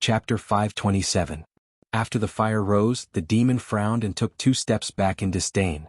Chapter 527. After the fire rose, the demon frowned and took 2 steps back in disdain.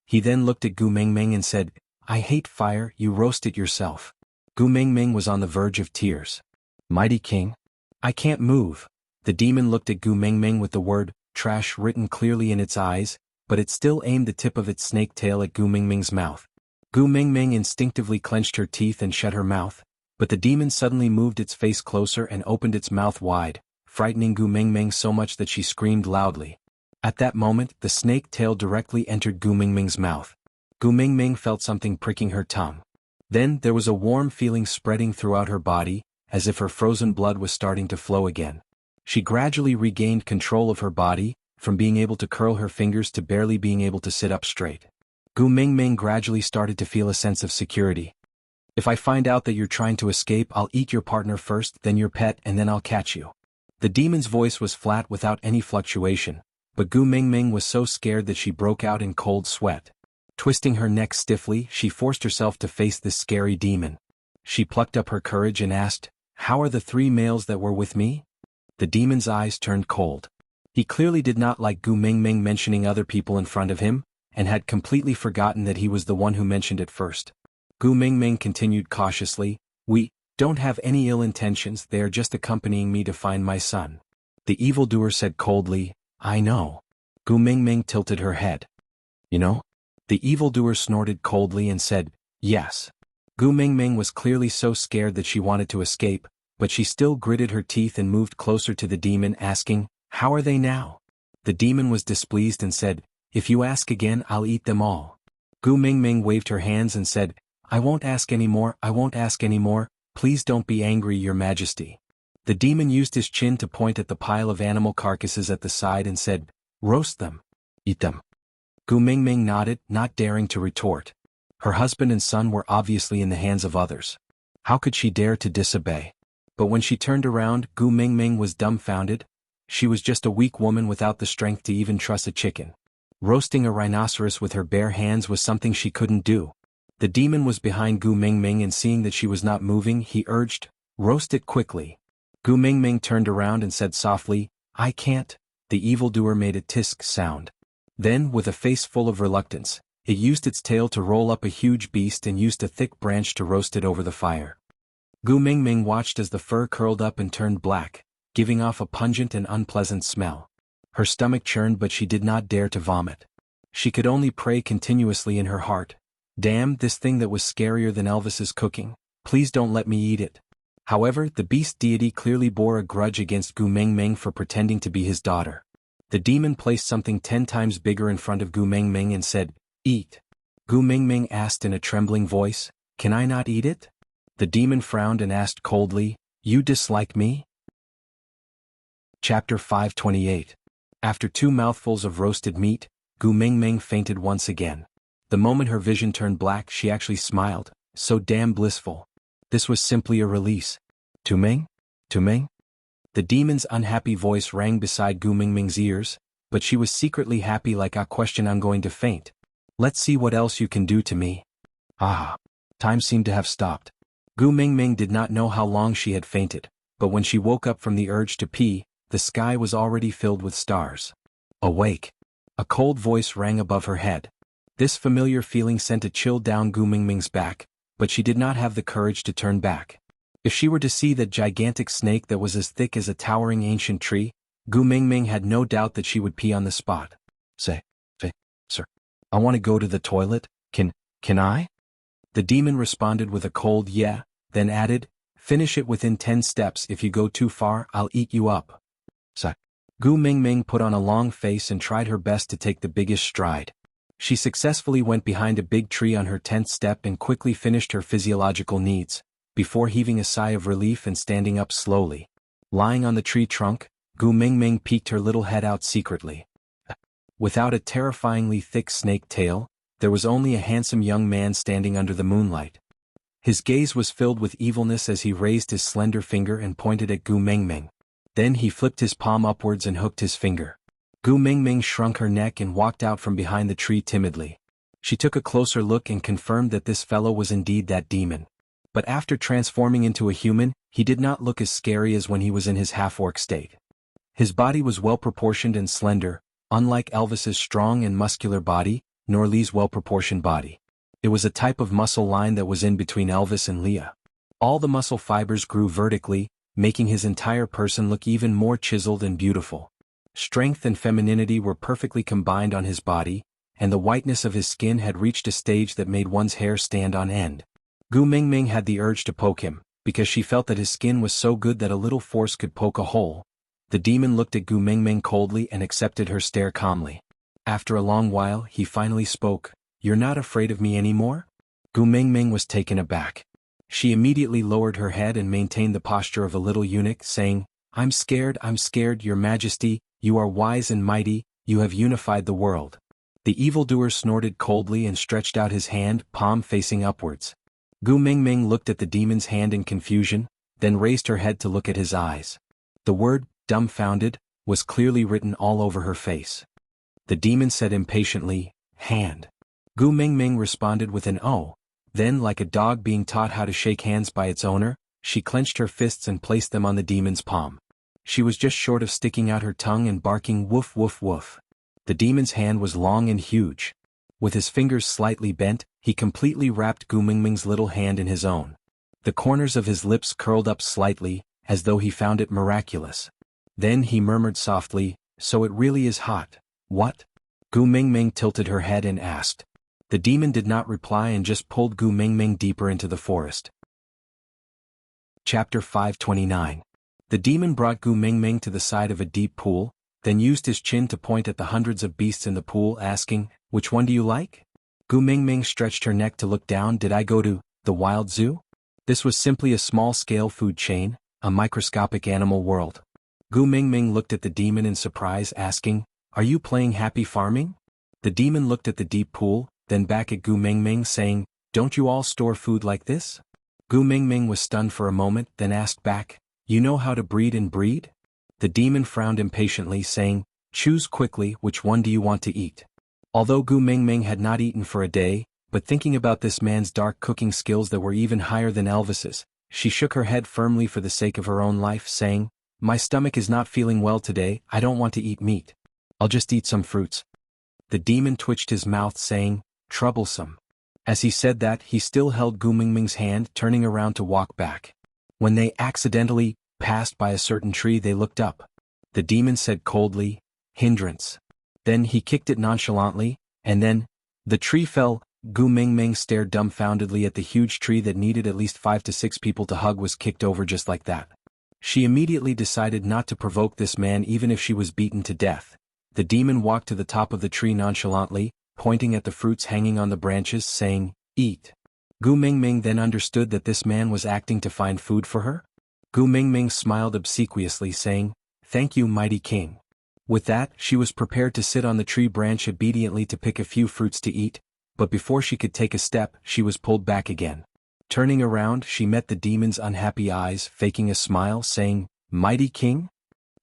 He then looked at Gu Mingming and said, "I hate fire, you roast it yourself." Gu Mingming was on the verge of tears. "Mighty king? I can't move." The demon looked at Gu Mingming with the word, trash written clearly in its eyes, but it still aimed the tip of its snake tail at Gu Mingming's mouth. Gu Mingming instinctively clenched her teeth and shut her mouth, but the demon suddenly moved its face closer and opened its mouth wide, frightening Gu Mingming so much that she screamed loudly. At that moment, the snake tail directly entered Gu Mingming's mouth. Gu Mingming felt something pricking her tongue. Then there was a warm feeling spreading throughout her body, as if her frozen blood was starting to flow again. She gradually regained control of her body, from being able to curl her fingers to barely being able to sit up straight. Gu Mingming gradually started to feel a sense of security. "If I find out that you're trying to escape, I'll eat your partner first, then your pet, and then I'll catch you." The demon's voice was flat without any fluctuation, but Gu Mingming was so scared that she broke out in cold sweat. Twisting her neck stiffly, she forced herself to face this scary demon. She plucked up her courage and asked, "How are the 3 males that were with me?" The demon's eyes turned cold. He clearly did not like Gu Mingming mentioning other people in front of him, and had completely forgotten that he was the one who mentioned it first. Gu Mingming continued cautiously, "We don't have any ill intentions, they are just accompanying me to find my son." The evildoer said coldly, "I know." Gu Mingming tilted her head. "You know?" The evildoer snorted coldly and said, "Yes." Gu Mingming was clearly so scared that she wanted to escape, but she still gritted her teeth and moved closer to the demon, asking, "How are they now?" The demon was displeased and said, "If you ask again, I'll eat them all." Gu Mingming waved her hands and said, "I won't ask any more, I won't ask any more, please don't be angry, your majesty." The demon used his chin to point at the pile of animal carcasses at the side and said, "Roast them. Eat them." Gu Mingming nodded, not daring to retort. Her husband and son were obviously in the hands of others. How could she dare to disobey? But when she turned around, Gu Mingming was dumbfounded. She was just a weak woman without the strength to even truss a chicken. Roasting a rhinoceros with her bare hands was something she couldn't do. The demon was behind Gu Mingming, and seeing that she was not moving, he urged, "Roast it quickly." Gu Mingming turned around and said softly, "I can't." The evildoer made a tisk sound. Then, with a face full of reluctance, it used its tail to roll up a huge beast and used a thick branch to roast it over the fire. Gu Mingming watched as the fur curled up and turned black, giving off a pungent and unpleasant smell. Her stomach churned, but she did not dare to vomit. She could only pray continuously in her heart, "Damn this thing that was scarier than Elvis's cooking, please don't let me eat it." However, the beast deity clearly bore a grudge against Gu Mingming for pretending to be his daughter. The demon placed something 10 times bigger in front of Gu Mingming and said, "Eat." Gu Mingming asked in a trembling voice, "Can I not eat it?" The demon frowned and asked coldly, "You dislike me?" Chapter 528. After 2 mouthfuls of roasted meat, Gu Mingming fainted once again. The moment her vision turned black, she actually smiled, so damn blissful. This was simply a release. "Tu Ming? Tu Ming?" The demon's unhappy voice rang beside Gu Mingming's ears, but she was secretly happy, like a question, "I'm going to faint. Let's see what else you can do to me." Ah! Time seemed to have stopped. Gu Mingming did not know how long she had fainted, but when she woke up from the urge to pee, the sky was already filled with stars. "Awake!" A cold voice rang above her head. This familiar feeling sent a chill down Gu Mingming's back, but she did not have the courage to turn back. If she were to see that gigantic snake that was as thick as a towering ancient tree, Gu Mingming had no doubt that she would pee on the spot. Say, sir, I want to go to the toilet, can I?" The demon responded with a cold "yeah," then added, "Finish it within 10 steps, if you go too far, I'll eat you up." Say. Gu Mingming put on a long face and tried her best to take the biggest stride. She successfully went behind a big tree on her 10th step and quickly finished her physiological needs, before heaving a sigh of relief and standing up slowly. Lying on the tree trunk, Gu Mingming peeked her little head out secretly. Without a terrifyingly thick snake tail, there was only a handsome young man standing under the moonlight. His gaze was filled with evilness as he raised his slender finger and pointed at Gu Mingming. Then he flipped his palm upwards and hooked his finger. Gu Mingming shrunk her neck and walked out from behind the tree timidly. She took a closer look and confirmed that this fellow was indeed that demon. But after transforming into a human, he did not look as scary as when he was in his half-orc state. His body was well-proportioned and slender, unlike Elvis's strong and muscular body, nor Lee's well-proportioned body. It was a type of muscle line that was in between Elvis and Leah. All the muscle fibers grew vertically, making his entire person look even more chiseled and beautiful. Strength and femininity were perfectly combined on his body, and the whiteness of his skin had reached a stage that made one's hair stand on end. Gu Mingming had the urge to poke him, because she felt that his skin was so good that a little force could poke a hole. The demon looked at Gu Mingming coldly and accepted her stare calmly. After a long while, he finally spoke, "You're not afraid of me anymore?" Gu Mingming was taken aback. She immediately lowered her head and maintained the posture of a little eunuch, saying, I'm scared, your majesty, you are wise and mighty, you have unified the world." The evildoer snorted coldly and stretched out his hand, palm facing upwards. Gu Mingming looked at the demon's hand in confusion, then raised her head to look at his eyes. The word, dumbfounded, was clearly written all over her face. The demon said impatiently, "Hand." Gu Mingming responded with an "oh." Then, like a dog being taught how to shake hands by its owner, she clenched her fists and placed them on the demon's palm. She was just short of sticking out her tongue and barking woof woof woof. The demon's hand was long and huge. With his fingers slightly bent, he completely wrapped Gu Mingming's little hand in his own. The corners of his lips curled up slightly, as though he found it miraculous. Then he murmured softly, "So it really is hot, what?" Gu Mingming tilted her head and asked. The demon did not reply and just pulled Gu Mingming deeper into the forest. Chapter 529. The demon brought Gu Mingming to the side of a deep pool, then used his chin to point at the hundreds of beasts in the pool, asking, "Which one do you like?" Gu Mingming stretched her neck to look down. "Did I go to the wild zoo?" This was simply a small-scale food chain, a microscopic animal world. Gu Mingming looked at the demon in surprise, asking, "Are you playing happy farming?" The demon looked at the deep pool, then back at Gu Mingming, saying, "Don't you all store food like this?" Gu Mingming was stunned for a moment, then asked back, "You know how to breed and breed?" The demon frowned impatiently, saying, "Choose quickly, which one do you want to eat?" Although Gu Mingming had not eaten for a day, but thinking about this man's dark cooking skills that were even higher than Elvis's, she shook her head firmly for the sake of her own life, saying, "My stomach is not feeling well today, I don't want to eat meat. I'll just eat some fruits." The demon twitched his mouth, saying, "Troublesome." As he said that, he still held Gu Mingming's hand, turning around to walk back. When they accidentally passed by a certain tree, they looked up. The demon said coldly, "Hindrance." Then he kicked it nonchalantly, and then, the tree fell. Gu Mingming stared dumbfoundedly at the huge tree that needed at least 5 to 6 people to hug was kicked over just like that. She immediately decided not to provoke this man even if she was beaten to death. The demon walked to the top of the tree nonchalantly, pointing at the fruits hanging on the branches, saying, "Eat." Gu Mingming then understood that this man was acting to find food for her. Gu Mingming smiled obsequiously, saying, "Thank you, mighty king." With that, she was prepared to sit on the tree branch obediently to pick a few fruits to eat, but before she could take a step, she was pulled back again. Turning around, she met the demon's unhappy eyes, faking a smile, saying, "Mighty king?"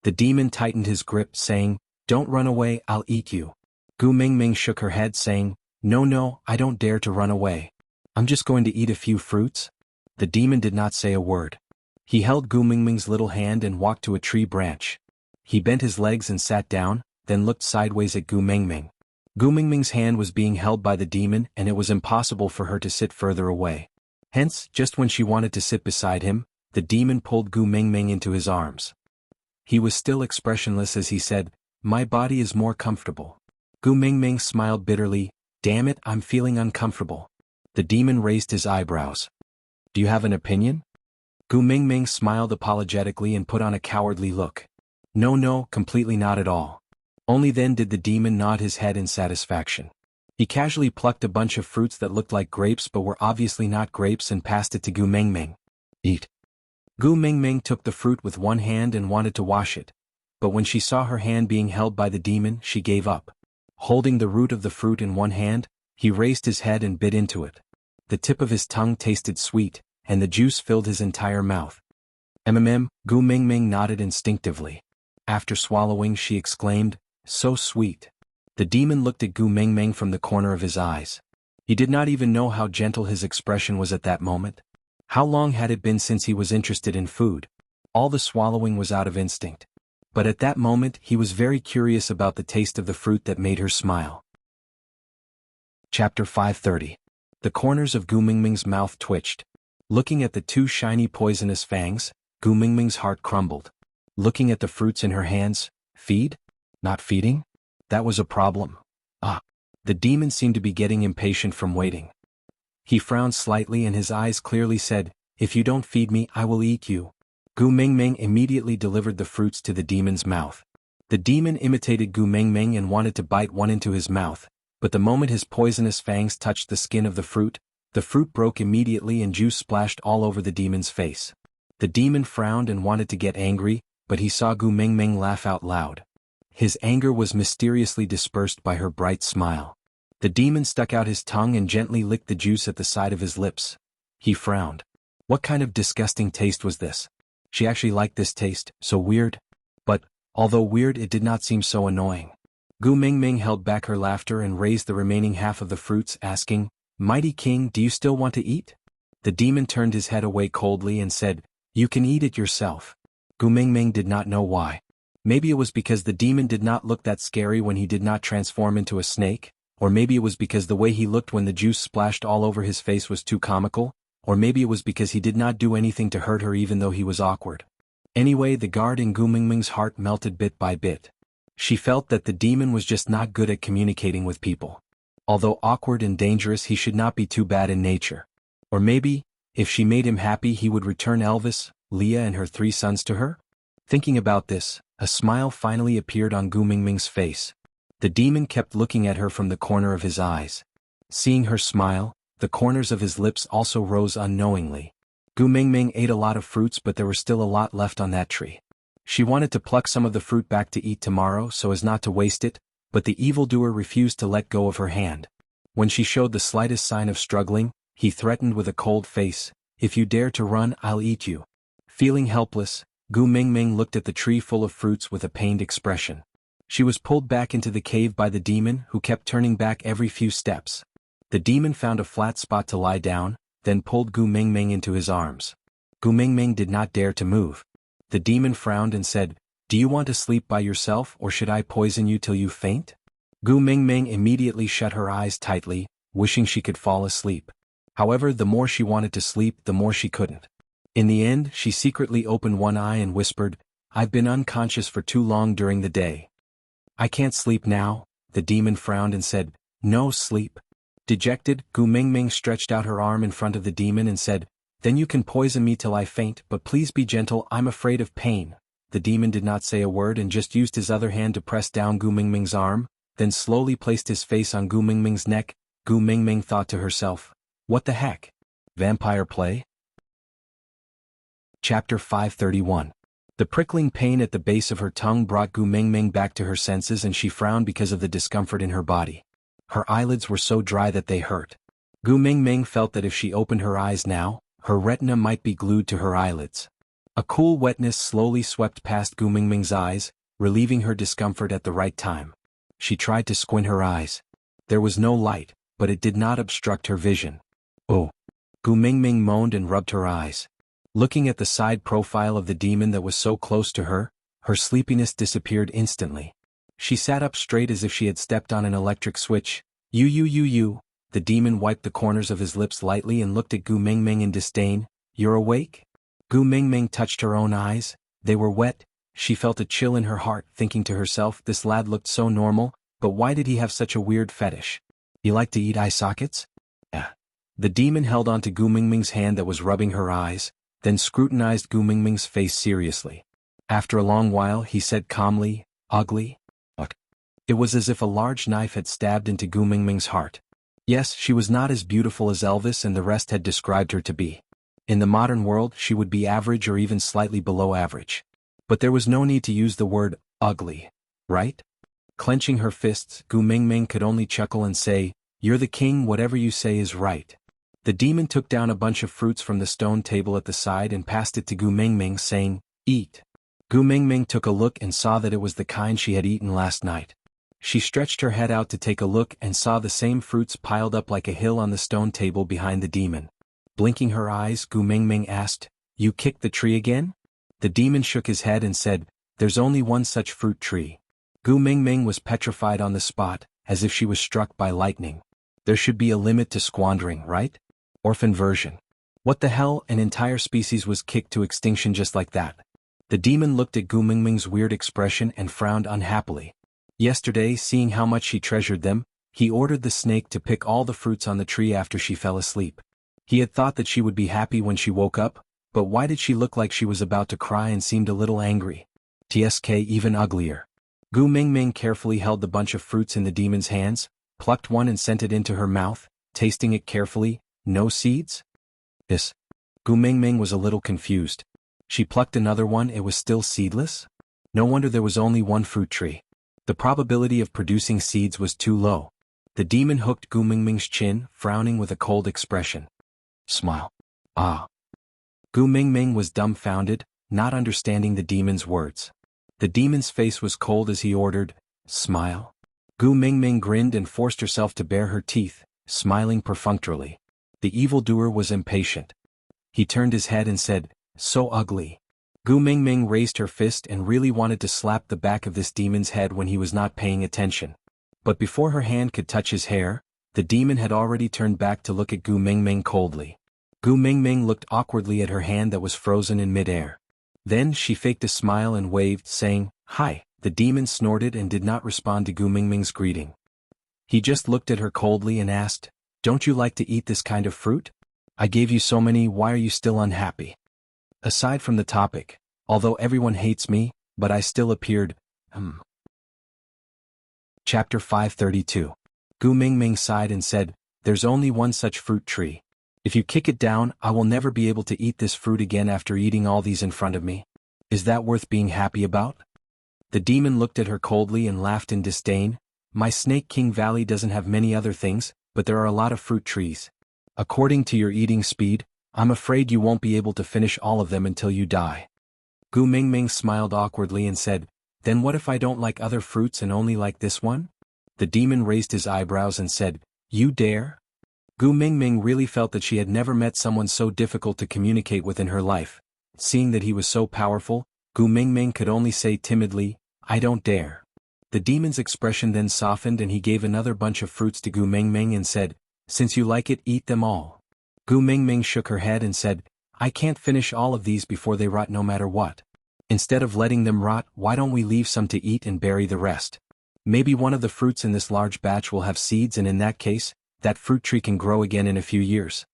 The demon tightened his grip, saying, "Don't run away, I'll eat you." Gu Mingming shook her head, saying, No, I don't dare to run away. I'm just going to eat a few fruits." The demon did not say a word. He held Gu Mingming's little hand and walked to a tree branch. He bent his legs and sat down, then looked sideways at Gu Mingming. Gu Mingming's hand was being held by the demon, and it was impossible for her to sit further away. Hence, just when she wanted to sit beside him, the demon pulled Gu Mingming into his arms. He was still expressionless as he said, "My body is more comfortable." Gu Mingming smiled bitterly, "Damn it, I'm feeling uncomfortable." The demon raised his eyebrows. "Do you have an opinion?" Gu Mingming smiled apologetically and put on a cowardly look. No, completely not at all." Only then did the demon nod his head in satisfaction. He casually plucked a bunch of fruits that looked like grapes but were obviously not grapes and passed it to Gu Mingming. "Eat." Gu Mingming took the fruit with one hand and wanted to wash it, but when she saw her hand being held by the demon, she gave up. Holding the root of the fruit in one hand, he raised his head and bit into it. The tip of his tongue tasted sweet, and the juice filled his entire mouth. Gu Mingming nodded instinctively. After swallowing, she exclaimed, "So sweet." The demon looked at Gu Mingming from the corner of his eyes. He did not even know how gentle his expression was at that moment. How long had it been since he was interested in food? All the swallowing was out of instinct. But at that moment he was very curious about the taste of the fruit that made her smile. Chapter 530. The corners of Gu Mingming's mouth twitched. Looking at the two shiny poisonous fangs, Gu Mingming's heart crumbled. Looking at the fruits in her hands, feed? Not feeding? That was a problem. The demon seemed to be getting impatient from waiting. He frowned slightly and his eyes clearly said, "If you don't feed me, I will eat you." Gu Mingming immediately delivered the fruits to the demon's mouth. The demon imitated Gu Mingming and wanted to bite one into his mouth, but the moment his poisonous fangs touched the skin of the fruit broke immediately and juice splashed all over the demon's face. The demon frowned and wanted to get angry, but he saw Gu Mingming laugh out loud. His anger was mysteriously dispersed by her bright smile. The demon stuck out his tongue and gently licked the juice at the side of his lips. He frowned. What kind of disgusting taste was this? She actually liked this taste, so weird. But, although weird, it did not seem so annoying. Gu Mingming held back her laughter and raised the remaining half of the fruits, asking, "Mighty King, do you still want to eat?" The demon turned his head away coldly and said, "You can eat it yourself." Gu Mingming did not know why. Maybe it was because the demon did not look that scary when he did not transform into a snake, or maybe it was because the way he looked when the juice splashed all over his face was too comical, or maybe it was because he did not do anything to hurt her even though he was awkward. Anyway, the guard in Gu Mingming's heart melted bit by bit. She felt that the demon was just not good at communicating with people. Although awkward and dangerous, he should not be too bad in nature. Or maybe, if she made him happy, he would return Elvis, Leah and her 3 sons to her? Thinking about this, a smile finally appeared on Gu Mingming's face. The demon kept looking at her from the corner of his eyes. Seeing her smile, the corners of his lips also rose unknowingly. Gu Mingming ate a lot of fruits, but there was still a lot left on that tree. She wanted to pluck some of the fruit back to eat tomorrow so as not to waste it, but the evildoer refused to let go of her hand. When she showed the slightest sign of struggling, he threatened with a cold face, "If you dare to run, I'll eat you." Feeling helpless, Gu Mingming looked at the tree full of fruits with a pained expression. She was pulled back into the cave by the demon, who kept turning back every few steps. The demon found a flat spot to lie down, then pulled Gu Mingming into his arms. Gu Mingming did not dare to move. The demon frowned and said, "Do you want to sleep by yourself, or should I poison you till you faint?" Gu Mingming immediately shut her eyes tightly, wishing she could fall asleep. However, the more she wanted to sleep, the more she couldn't. In the end, she secretly opened one eye and whispered, "I've been unconscious for too long during the day. I can't sleep now." The demon frowned and said, "No sleep." Dejected, Gu Mingming stretched out her arm in front of the demon and said, "Then you can poison me till I faint, but please be gentle, I'm afraid of pain." The demon did not say a word and just used his other hand to press down Gu Mingming's arm, then slowly placed his face on Gu Mingming's neck. Gu Mingming thought to herself, "What the heck? Vampire play?" Chapter 531. The prickling pain at the base of her tongue brought Gu Mingming back to her senses, and she frowned because of the discomfort in her body. Her eyelids were so dry that they hurt. Gu Mingming felt that if she opened her eyes now, her retina might be glued to her eyelids. A cool wetness slowly swept past Gu Mingming's eyes, relieving her discomfort at the right time. She tried to squint her eyes. There was no light, but it did not obstruct her vision. "Oh!" Gu Mingming moaned and rubbed her eyes. Looking at the side profile of the demon that was so close to her, her sleepiness disappeared instantly. She sat up straight as if she had stepped on an electric switch. You. The demon wiped the corners of his lips lightly and looked at Gu Mingming in disdain. "You're awake?" Gu Mingming touched her own eyes. They were wet. She felt a chill in her heart, thinking to herself, this lad looked so normal, but why did he have such a weird fetish? You like to eat eye sockets? Yeah. The demon held onto Gu Mingming's hand that was rubbing her eyes, then scrutinized Gu Mingming's face seriously. After a long while, he said calmly, "Ugly?" It was as if a large knife had stabbed into Gu Mingming's heart. Yes, she was not as beautiful as Elvis and the rest had described her to be. In the modern world, she would be average or even slightly below average. But there was no need to use the word ugly, right? Clenching her fists, Gu Mingming could only chuckle and say, "You're the king, whatever you say is right." The demon took down a bunch of fruits from the stone table at the side and passed it to Gu Mingming, saying, "Eat." Gu Mingming took a look and saw that it was the kind she had eaten last night. She stretched her head out to take a look and saw the same fruits piled up like a hill on the stone table behind the demon. Blinking her eyes, Gu Mingming asked, "You kicked the tree again?" The demon shook his head and said, "There's only one such fruit tree." Gu Mingming was petrified on the spot, as if she was struck by lightning. There should be a limit to squandering, right? Orphan version. What the hell, an entire species was kicked to extinction just like that. The demon looked at Gu Mingming's weird expression and frowned unhappily. Yesterday, seeing how much she treasured them, he ordered the snake to pick all the fruits on the tree after she fell asleep. He had thought that she would be happy when she woke up, but why did she look like she was about to cry and seemed a little angry? TSK even uglier. Gu Mingming carefully held the bunch of fruits in the demon's hands, plucked one and sent it into her mouth, tasting it carefully. No seeds? This. Gu Mingming was a little confused. She plucked another one, it was still seedless? No wonder there was only one fruit tree. The probability of producing seeds was too low. The demon hooked Gu Mingming's chin, frowning with a cold expression. Smile. Ah. Gu Mingming was dumbfounded, not understanding the demon's words. The demon's face was cold as he ordered, "Smile." Gu Mingming grinned and forced herself to bare her teeth, smiling perfunctorily. The evildoer was impatient. He turned his head and said, "So ugly." Gu Mingming raised her fist and really wanted to slap the back of this demon's head when he was not paying attention. But before her hand could touch his hair, the demon had already turned back to look at Gu Mingming coldly. Gu Mingming looked awkwardly at her hand that was frozen in midair. Then she faked a smile and waved, saying, "Hi." The demon snorted and did not respond to Gu Mingming's greeting. He just looked at her coldly and asked, "Don't you like to eat this kind of fruit? I gave you so many, why are you still unhappy?" Aside from the topic, although everyone hates me, but I still appeared, Chapter 532. Gu Mingming sighed and said, "There's only one such fruit tree. If you kick it down, I will never be able to eat this fruit again after eating all these in front of me. Is that worth being happy about?" The demon looked at her coldly and laughed in disdain. "My Snake King Valley doesn't have many other things, but there are a lot of fruit trees. According to your eating speed, I'm afraid you won't be able to finish all of them until you die." Gu Mingming smiled awkwardly and said, "Then what if I don't like other fruits and only like this one?" The demon raised his eyebrows and said, "You dare?" Gu Mingming really felt that she had never met someone so difficult to communicate with in her life. Seeing that he was so powerful, Gu Mingming could only say timidly, "I don't dare." The demon's expression then softened and he gave another bunch of fruits to Gu Mingming and said, "Since you like it, eat them all." Gu Mingming shook her head and said, "I can't finish all of these before they rot no matter what. Instead of letting them rot, why don't we leave some to eat and bury the rest? Maybe one of the fruits in this large batch will have seeds, and in that case, that fruit tree can grow again in a few years."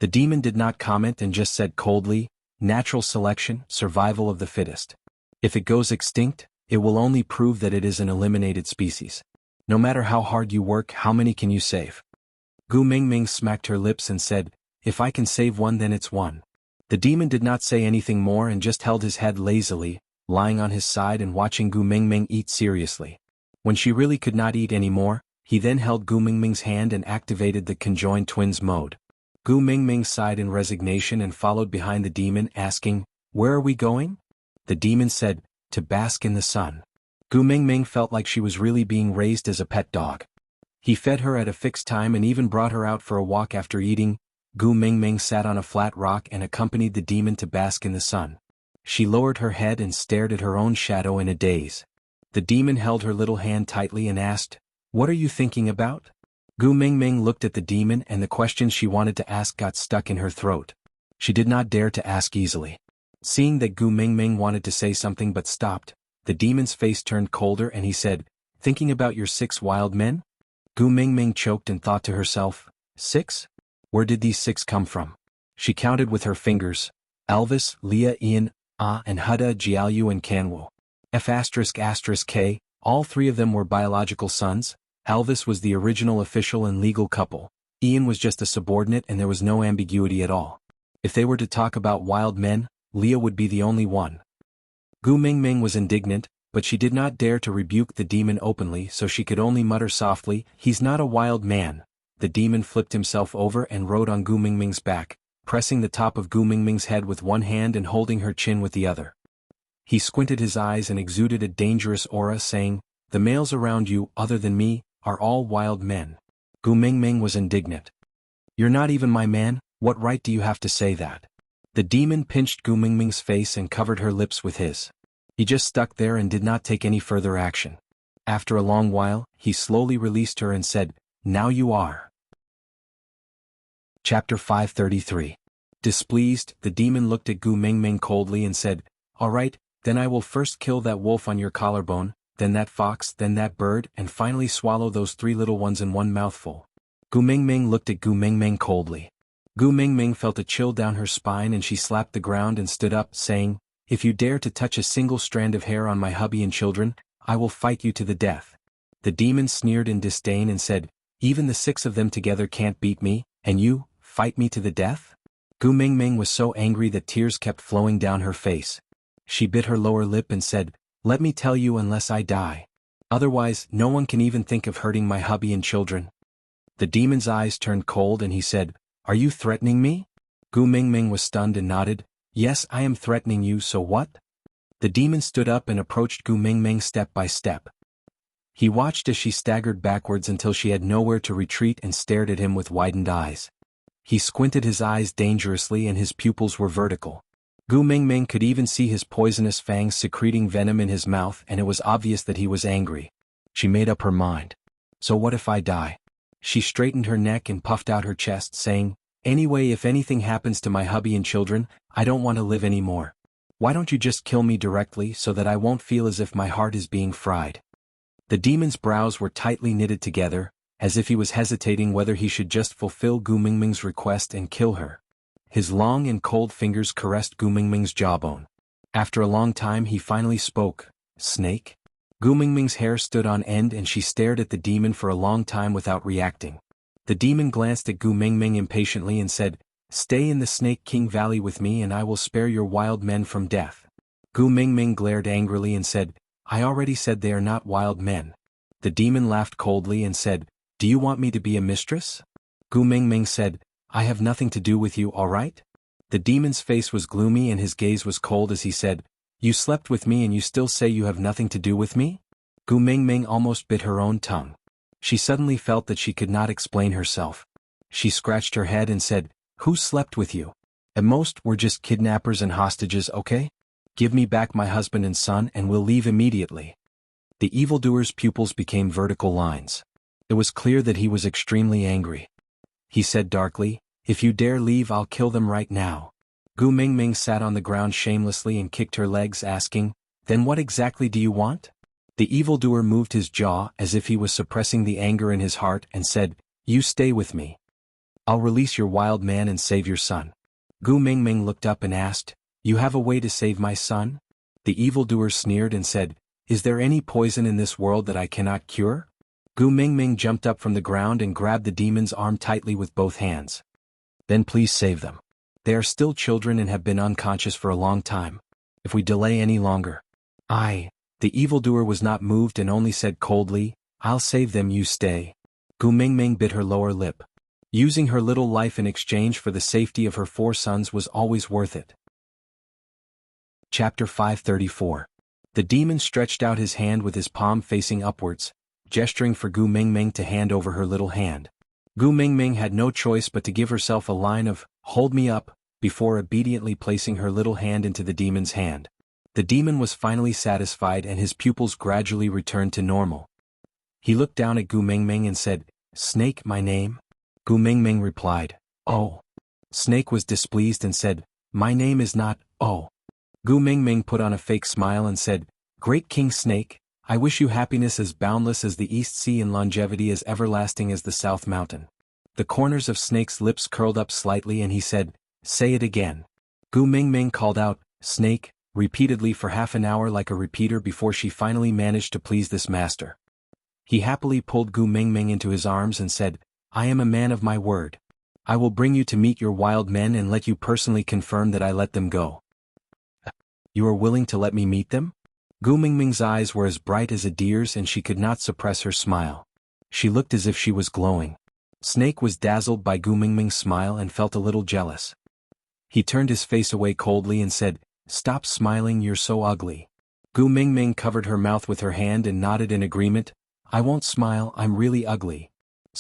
The demon did not comment and just said coldly, "Natural selection, survival of the fittest. If it goes extinct, it will only prove that it is an eliminated species. No matter how hard you work, how many can you save?" Gu Mingming smacked her lips and said, "If I can save one, then it's one." The demon did not say anything more and just held his head lazily, lying on his side and watching Gu Mingming eat seriously. When she really could not eat anymore, he then held Gu Mingming's hand and activated the conjoined twins mode. Gu Mingming sighed in resignation and followed behind the demon, asking, "Where are we going?" The demon said, "To bask in the sun." Gu Mingming felt like she was really being raised as a pet dog. He fed her at a fixed time and even brought her out for a walk after eating. Gu Mingming sat on a flat rock and accompanied the demon to bask in the sun. She lowered her head and stared at her own shadow in a daze. The demon held her little hand tightly and asked, "What are you thinking about?" Gu Mingming looked at the demon and the questions she wanted to ask got stuck in her throat. She did not dare to ask easily. Seeing that Gu Mingming wanted to say something but stopped, the demon's face turned colder and he said, "Thinking about your 6 wild men?" Gu Mingming choked and thought to herself, 6? Where did these 6 come from? She counted with her fingers, Elvis, Leah, Ian, and Huda, Jiayu and Kanwo. F***K, all 3 of them were biological sons. Elvis was the original official and legal couple. Ian was just a subordinate and there was no ambiguity at all. If they were to talk about wild men, Leah would be the only one. Gu Mingming was indignant, but she did not dare to rebuke the demon openly, so she could only mutter softly, "He's not a wild man." The demon flipped himself over and rode on Gu Mingming's back, pressing the top of Gu Mingming's head with one hand and holding her chin with the other. He squinted his eyes and exuded a dangerous aura, saying, "The males around you, other than me, are all wild men." Gu Mingming was indignant. "You're not even my man, What right do you have to say that? The demon pinched Gu Mingming's face and covered her lips with his. He just stuck there and did not take any further action. After a long while, he slowly released her and said, "Now you are." Chapter 533. Displeased, the demon looked at Gu Mingming coldly and said, "All right, then I will first kill that wolf on your collarbone, then that fox, then that bird, and finally swallow those 3 little ones in one mouthful." Gu Mingming looked at Gu Mingming coldly. Gu Mingming felt a chill down her spine and she slapped the ground and stood up, saying, "If you dare to touch a single strand of hair on my hubby and children, I will fight you to the death." The demon sneered in disdain and said, "Even the 6 of them together can't beat me, and you, fight me to the death?" Gu Mingming was so angry that tears kept flowing down her face. She bit her lower lip and said, "Let me tell you, unless I die. Otherwise, no one can even think of hurting my hubby and children." The demon's eyes turned cold and he said, "Are you threatening me?" Gu Mingming was stunned and nodded, "Yes, I am threatening you, so what?" The demon stood up and approached Gu Mingming step by step. He watched as she staggered backwards until she had nowhere to retreat and stared at him with widened eyes. He squinted his eyes dangerously and his pupils were vertical. Gu Mingming could even see his poisonous fangs secreting venom in his mouth, and it was obvious that he was angry. She made up her mind. "So what if I die?" She straightened her neck and puffed out her chest, saying, "Anyway, if anything happens to my hubby and children, I don't want to live anymore. Why don't you just kill me directly so that I won't feel as if my heart is being fried?" The demon's brows were tightly knitted together, as if he was hesitating whether he should just fulfill Gu Mingming's request and kill her. His long and cold fingers caressed Gu Mingming's jawbone. After a long time he finally spoke, "Snake?" Gu Mingming's hair stood on end and she stared at the demon for a long time without reacting. The demon glanced at Gu Mingming impatiently and said, "Stay in the Snake King Valley with me and I will spare your wild men from death." Gu Mingming glared angrily and said, "I already said they are not wild men." The demon laughed coldly and said, "Do you want me to be a mistress?" Gu Mingming said, "I have nothing to do with you, all right?" The demon's face was gloomy and his gaze was cold as he said, "You slept with me and you still say you have nothing to do with me?" Gu Mingming almost bit her own tongue. She suddenly felt that she could not explain herself. She scratched her head and said, "Who slept with you? At most, we're just kidnappers and hostages, okay? Give me back my husband and son and we'll leave immediately." The evildoer's pupils became vertical lines. It was clear that he was extremely angry. He said darkly, "If you dare leave, I'll kill them right now." Gu Mingming sat on the ground shamelessly and kicked her legs, asking, "Then what exactly do you want?" The evildoer moved his jaw as if he was suppressing the anger in his heart and said, "You stay with me. I'll release your wild man and save your son." Gu Mingming looked up and asked, "You have a way to save my son?" The evildoer sneered and said, "Is there any poison in this world that I cannot cure?" Gu Mingming jumped up from the ground and grabbed the demon's arm tightly with both hands. "Then please save them. They are still children and have been unconscious for a long time. If we delay any longer..." The evildoer was not moved and only said coldly, "I'll save them, you stay." Gu Mingming bit her lower lip. Using her little life in exchange for the safety of her 4 sons was always worth it. Chapter 534. The demon stretched out his hand with his palm facing upwards, gesturing for Gu Mingming to hand over her little hand. Gu Mingming had no choice but to give herself a line of, "Hold me up," before obediently placing her little hand into the demon's hand. The demon was finally satisfied and his pupils gradually returned to normal. He looked down at Gu Mingming and said, "Snake, my name?" Gu Mingming replied, "Oh." Snake was displeased and said, "My name is not, oh." Gu Mingming put on a fake smile and said, "Great King Snake, I wish you happiness as boundless as the East Sea and longevity as everlasting as the South Mountain." The corners of Snake's lips curled up slightly and he said, "Say it again." Gu Mingming called out, "Snake," repeatedly for half an hour like a repeater before she finally managed to please this master. He happily pulled Gu Mingming into his arms and said, "I am a man of my word. I will bring you to meet your wild men and let you personally confirm that I let them go." "You are willing to let me meet them?" Gu Mingming's eyes were as bright as a deer's and she could not suppress her smile. She looked as if she was glowing. Snake was dazzled by Gu Mingming's smile and felt a little jealous. He turned his face away coldly and said, "Stop smiling, you're so ugly." Gu Mingming covered her mouth with her hand and nodded in agreement, "I won't smile, I'm really ugly."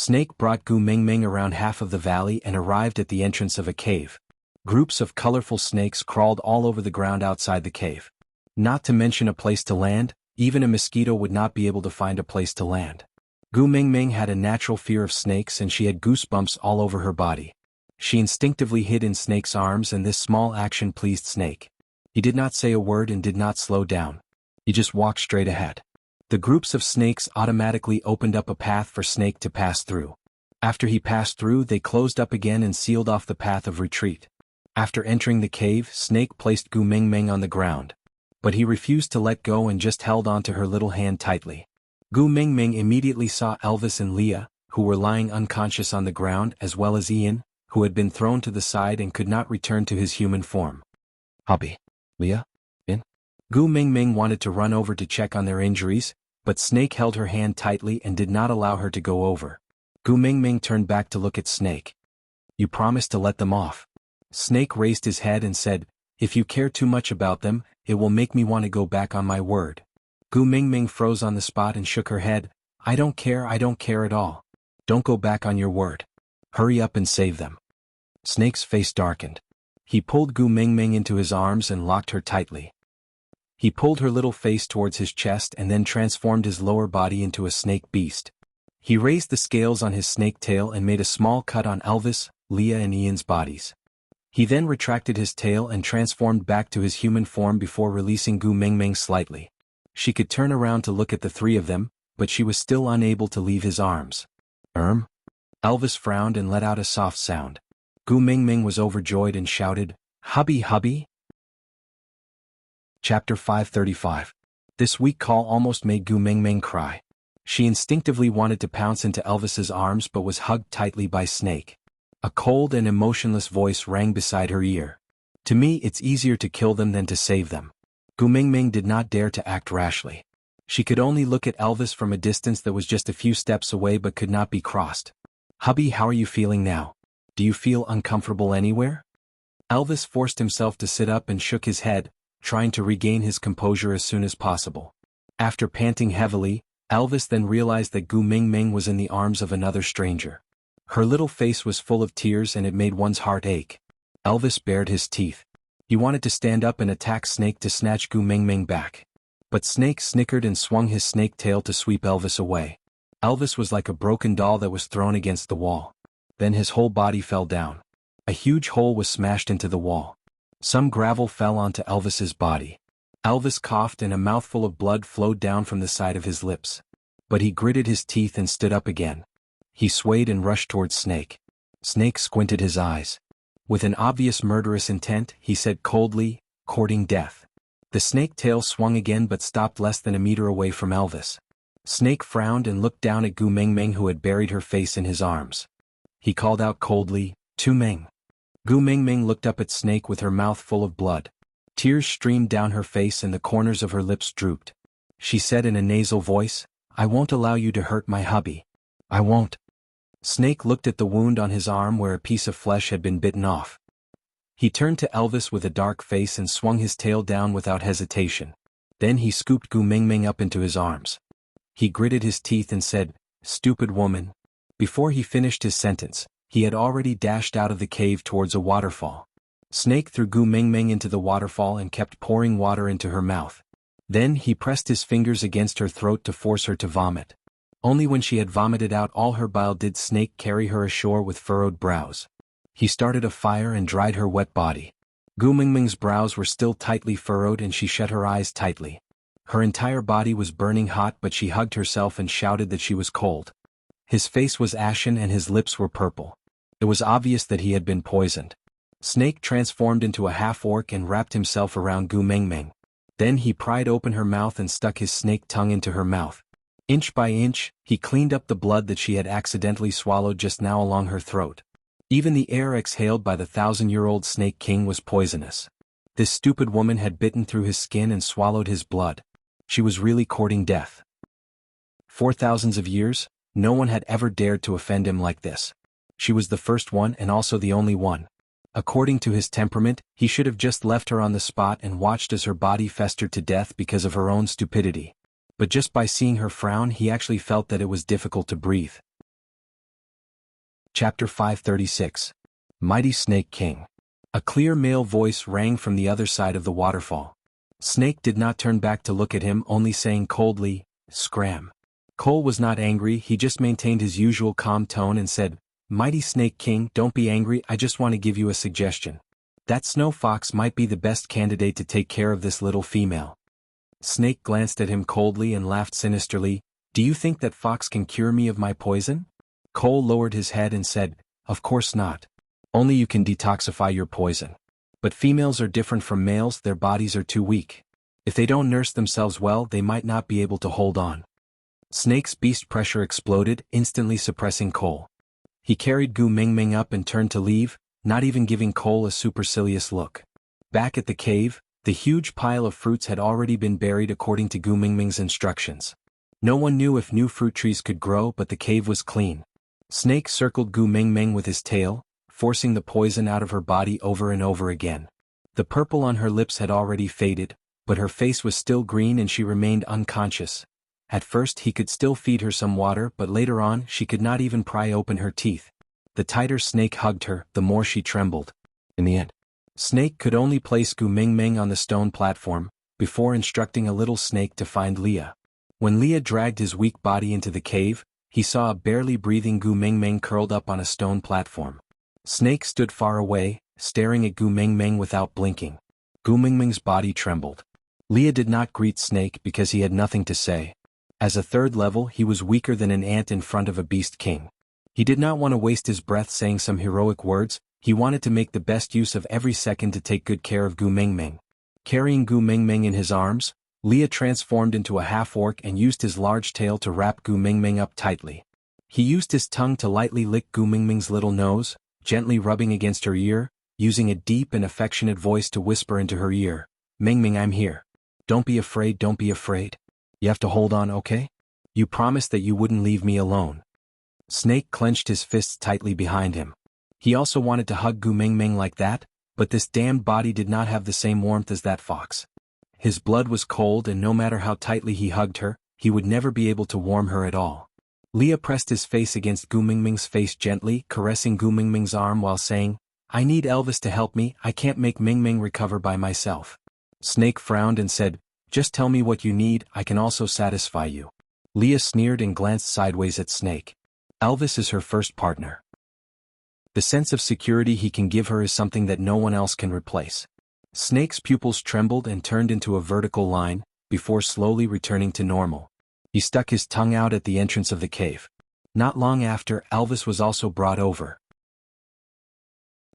Snake brought Gu Mingming around half of the valley and arrived at the entrance of a cave. Groups of colorful snakes crawled all over the ground outside the cave. Not to mention a place to land, even a mosquito would not be able to find a place to land. Gu Mingming had a natural fear of snakes and she had goosebumps all over her body. She instinctively hid in Snake's arms and this small action pleased Snake. He did not say a word and did not slow down. He just walked straight ahead. The groups of snakes automatically opened up a path for Snake to pass through. After he passed through, they closed up again and sealed off the path of retreat. After entering the cave, Snake placed Gu Mingming on the ground. But he refused to let go and just held onto her little hand tightly. Gu Mingming immediately saw Elvis and Leah, who were lying unconscious on the ground, as well as Ian, who had been thrown to the side and could not return to his human form. Hubby. Leah? In? Gu Mingming wanted to run over to check on their injuries, but Snake held her hand tightly and did not allow her to go over. Gu Mingming turned back to look at Snake. You promised to let them off. Snake raised his head and said, if you care too much about them, it will make me want to go back on my word. Gu Mingming froze on the spot and shook her head. I don't care at all. Don't go back on your word. Hurry up and save them. Snake's face darkened. He pulled Gu Mingming into his arms and locked her tightly. He pulled her little face towards his chest and then transformed his lower body into a snake beast. He raised the scales on his snake tail and made a small cut on Elvis, Leah and Ian's bodies. He then retracted his tail and transformed back to his human form before releasing Gu Mingming slightly. She could turn around to look at the three of them, but she was still unable to leave his arms. Elvis frowned and let out a soft sound. Gu Mingming was overjoyed and shouted, Hubby, hubby? Chapter 535. This weak call almost made Gu Mingming cry. She instinctively wanted to pounce into Elvis's arms but was hugged tightly by Snake. A cold and emotionless voice rang beside her ear. To me it's easier to kill them than to save them. Gu Mingming did not dare to act rashly. She could only look at Elvis from a distance that was just a few steps away but could not be crossed. Hubby, how are you feeling now? Do you feel uncomfortable anywhere? Elvis forced himself to sit up and shook his head, trying to regain his composure as soon as possible. After panting heavily, Elvis then realized that Gu Mingming was in the arms of another stranger. Her little face was full of tears and it made one's heart ache. Elvis bared his teeth. He wanted to stand up and attack Snake to snatch Gu Mingming back. But Snake snickered and swung his snake tail to sweep Elvis away. Elvis was like a broken doll that was thrown against the wall. Then his whole body fell down. A huge hole was smashed into the wall. Some gravel fell onto Elvis's body. Elvis coughed and a mouthful of blood flowed down from the side of his lips. But he gritted his teeth and stood up again. He swayed and rushed towards Snake. Snake squinted his eyes. With an obvious murderous intent, he said coldly, courting death. The snake tail swung again but stopped less than a meter away from Elvis. Snake frowned and looked down at Gu Mingming who had buried her face in his arms. He called out coldly, Tu Ming. Gu Mingming looked up at Snake with her mouth full of blood. Tears streamed down her face and the corners of her lips drooped. She said in a nasal voice, I won't allow you to hurt my hubby. I won't. Snake looked at the wound on his arm where a piece of flesh had been bitten off. He turned to Elvis with a dark face and swung his tail down without hesitation. Then he scooped Gu Mingming up into his arms. He gritted his teeth and said, Stupid woman. Before he finished his sentence, he had already dashed out of the cave towards a waterfall. Snake threw Gu Mingming into the waterfall and kept pouring water into her mouth. Then he pressed his fingers against her throat to force her to vomit. Only when she had vomited out all her bile did Snake carry her ashore with furrowed brows. He started a fire and dried her wet body. Gu Mingming's brows were still tightly furrowed and she shut her eyes tightly. Her entire body was burning hot but she hugged herself and shouted that she was cold. His face was ashen and his lips were purple. It was obvious that he had been poisoned. Snake transformed into a half-orc and wrapped himself around Gu Mingming. Then he pried open her mouth and stuck his snake tongue into her mouth. Inch by inch, he cleaned up the blood that she had accidentally swallowed just now along her throat. Even the air exhaled by the 1,000-year-old Snake King was poisonous. This stupid woman had bitten through his skin and swallowed his blood. She was really courting death. For thousands of years, no one had ever dared to offend him like this. She was the first one and also the only one. According to his temperament, he should have just left her on the spot and watched as her body festered to death because of her own stupidity. But just by seeing her frown he actually felt that it was difficult to breathe. Chapter 536. Mighty Snake King. A clear male voice rang from the other side of the waterfall. Snake did not turn back to look at him, only saying coldly, "Scram." Cole was not angry, he just maintained his usual calm tone and said, "Mighty Snake King, don't be angry, I just want to give you a suggestion. That snow fox might be the best candidate to take care of this little female." Snake glanced at him coldly and laughed sinisterly. "Do you think that fox can cure me of my poison?" Cole lowered his head and said, "Of course not. Only you can detoxify your poison. But females are different from males, their bodies are too weak. If they don't nurse themselves well, they might not be able to hold on." Snake's beast pressure exploded, instantly suppressing Cole. He carried Gu Mingming up and turned to leave, not even giving Cole a supercilious look. Back at the cave, the huge pile of fruits had already been buried according to Gu Mingming's instructions. No one knew if new fruit trees could grow, but the cave was clean. Snake circled Gu Mingming with his tail, forcing the poison out of her body over and over again. The purple on her lips had already faded, but her face was still green and she remained unconscious. At first he could still feed her some water, but later on she could not even pry open her teeth. The tighter Snake hugged her, the more she trembled. In the end, Snake could only place Gu Mingming on the stone platform, before instructing a little snake to find Leah. When Leah dragged his weak body into the cave, he saw a barely breathing Gu Mingming curled up on a stone platform. Snake stood far away, staring at Gu Mingming without blinking. Gu Mingming's body trembled. Leah did not greet Snake because he had nothing to say. As a third level, he was weaker than an ant in front of a beast king. He did not want to waste his breath saying some heroic words, he wanted to make the best use of every second to take good care of Gu Mingming. Carrying Gu Mingming in his arms, Leah transformed into a half-orc and used his large tail to wrap Gu Mingming up tightly. He used his tongue to lightly lick Gu Mingming's little nose, gently rubbing against her ear, using a deep and affectionate voice to whisper into her ear, "Mingming, I'm here. Don't be afraid, don't be afraid. You have to hold on, okay? You promised that you wouldn't leave me alone." Snake clenched his fists tightly behind him. He also wanted to hug Gu Mingming like that, but this damned body did not have the same warmth as that fox. His blood was cold and no matter how tightly he hugged her, he would never be able to warm her at all. Leah pressed his face against Gu Mingming's face gently, caressing Gu Mingming's arm while saying, "I need Elvis to help me, I can't make Mingming recover by myself." Snake frowned and said, "Just tell me what you need, I can also satisfy you." Leah sneered and glanced sideways at Snake. Elvis is her first partner. The sense of security he can give her is something that no one else can replace. Snake's pupils trembled and turned into a vertical line, before slowly returning to normal. He stuck his tongue out at the entrance of the cave. Not long after, Elvis was also brought over.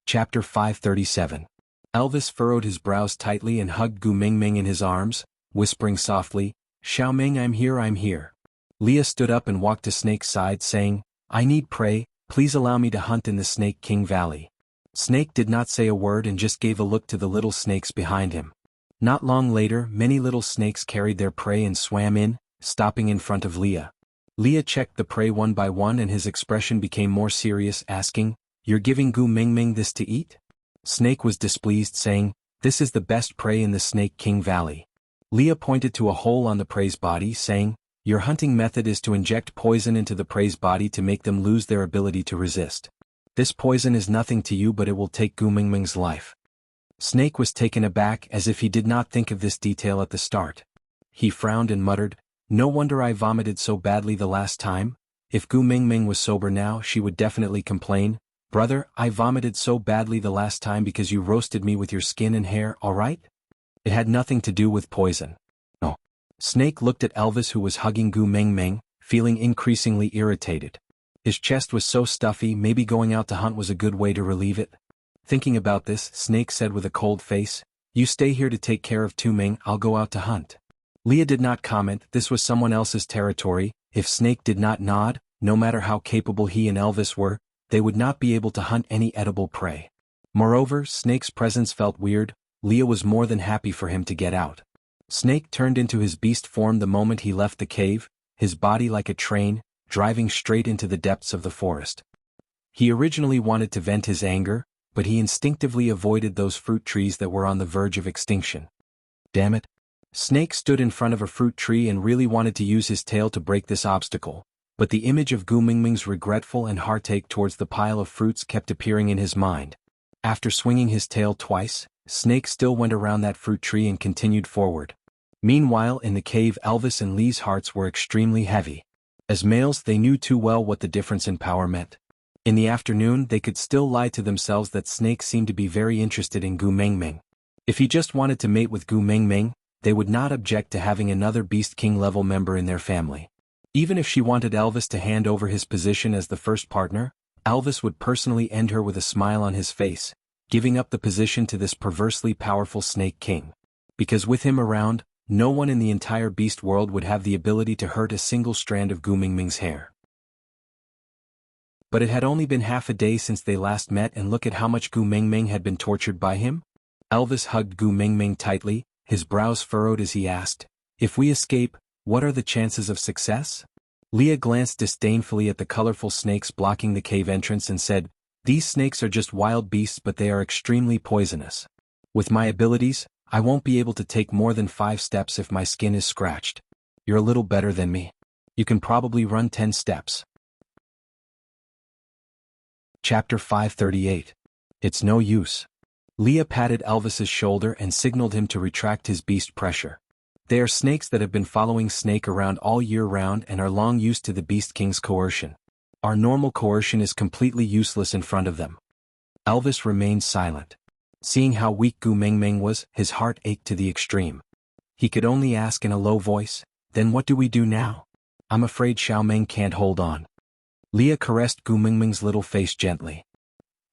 Chapter 537. Elvis furrowed his brows tightly and hugged Gu Mingming in his arms, whispering softly, "Xiaoming, I'm here, I'm here." Leah stood up and walked to Snake's side saying, "I need prey, please allow me to hunt in the Snake King Valley." Snake did not say a word and just gave a look to the little snakes behind him. Not long later, many little snakes carried their prey and swam in, stopping in front of Leah. Leah checked the prey one by one and his expression became more serious, asking, "You're giving Gu Mingming this to eat?" Snake was displeased, saying, "This is the best prey in the Snake King Valley." Leah pointed to a hole on the prey's body, saying, "Your hunting method is to inject poison into the prey's body to make them lose their ability to resist. This poison is nothing to you, but it will take Gu Mingming's life." Snake was taken aback as if he did not think of this detail at the start. He frowned and muttered, "No wonder I vomited so badly the last time. If Gu Mingming was sober now, she would definitely complain. Brother, I vomited so badly the last time because you roasted me with your skin and hair, alright? It had nothing to do with poison." No. Snake looked at Elvis who was hugging Gu Mingming, feeling increasingly irritated. His chest was so stuffy, maybe going out to hunt was a good way to relieve it. Thinking about this, Snake said with a cold face, "You stay here to take care of Ming, I'll go out to hunt." Leah did not comment, this was someone else's territory. If Snake did not nod, no matter how capable he and Elvis were, they would not be able to hunt any edible prey. Moreover, Snake's presence felt weird. Leah was more than happy for him to get out. Snake turned into his beast form the moment he left the cave, his body like a train, driving straight into the depths of the forest. He originally wanted to vent his anger, but he instinctively avoided those fruit trees that were on the verge of extinction. Damn it. Snake stood in front of a fruit tree and really wanted to use his tail to break this obstacle, But the image of Gu Mingming's regretful and heartache towards the pile of fruits kept appearing in his mind. After swinging his tail twice, Snake still went around that fruit tree and continued forward. Meanwhile, in the cave, Elvis and Lee's hearts were extremely heavy. As males, they knew too well what the difference in power meant. In the afternoon, they could still lie to themselves that Snake seemed to be very interested in Gu Mingming. If he just wanted to mate with Gu Mingming, they would not object to having another Beast King level member in their family. Even if she wanted Elvis to hand over his position as the first partner, Elvis would personally end her with a smile on his face, giving up the position to this perversely powerful Snake King. Because with him around, no one in the entire beast world would have the ability to hurt a single strand of Gu Mingming's hair. But it had only been half a day since they last met, and look at how much Gu Mingming had been tortured by him. Elvis hugged Gu Mingming tightly, his brows furrowed as he asked, "If we escape, what are the chances of success?" Leah glanced disdainfully at the colorful snakes blocking the cave entrance and said, "These snakes are just wild beasts, but they are extremely poisonous. With my abilities, I won't be able to take more than 5 steps if my skin is scratched. You're a little better than me. You can probably run 10 steps." Chapter 538. It's no use. Leah patted Elvis's shoulder and signaled him to retract his beast pressure. They are snakes that have been following Snake around all year round and are long used to the Beast King's coercion. Our normal coercion is completely useless in front of them. Elvis remained silent. Seeing how weak Gu Mingming was, his heart ached to the extreme. He could only ask in a low voice, "Then what do we do now? I'm afraid Xiaoming can't hold on." Leah caressed Gu Mingming's little face gently.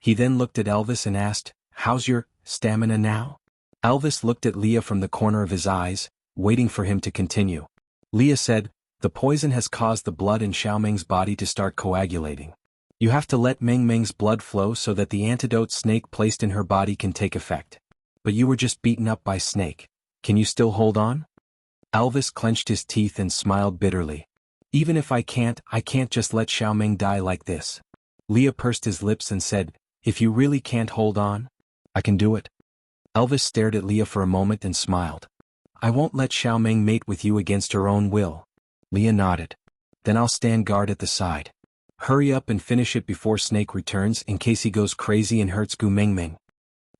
He then looked at Elvis and asked, "How's your stamina now?" Elvis looked at Leah from the corner of his eyes, waiting for him to continue. Leah said, "The poison has caused the blood in Xiaoming's body to start coagulating. You have to let Mingming's blood flow so that the antidote Snake placed in her body can take effect. But you were just beaten up by Snake. Can you still hold on?" Elvis clenched his teeth and smiled bitterly. "Even if I can't just let Xiaoming die like this." Leah pursed his lips and said, "If you really can't hold on, I can do it." Elvis stared at Leah for a moment and smiled. "I won't let Xiaoming mate with you against her own will." Leah nodded. "Then I'll stand guard at the side. Hurry up and finish it before Snake returns in case he goes crazy and hurts Gu Mingming."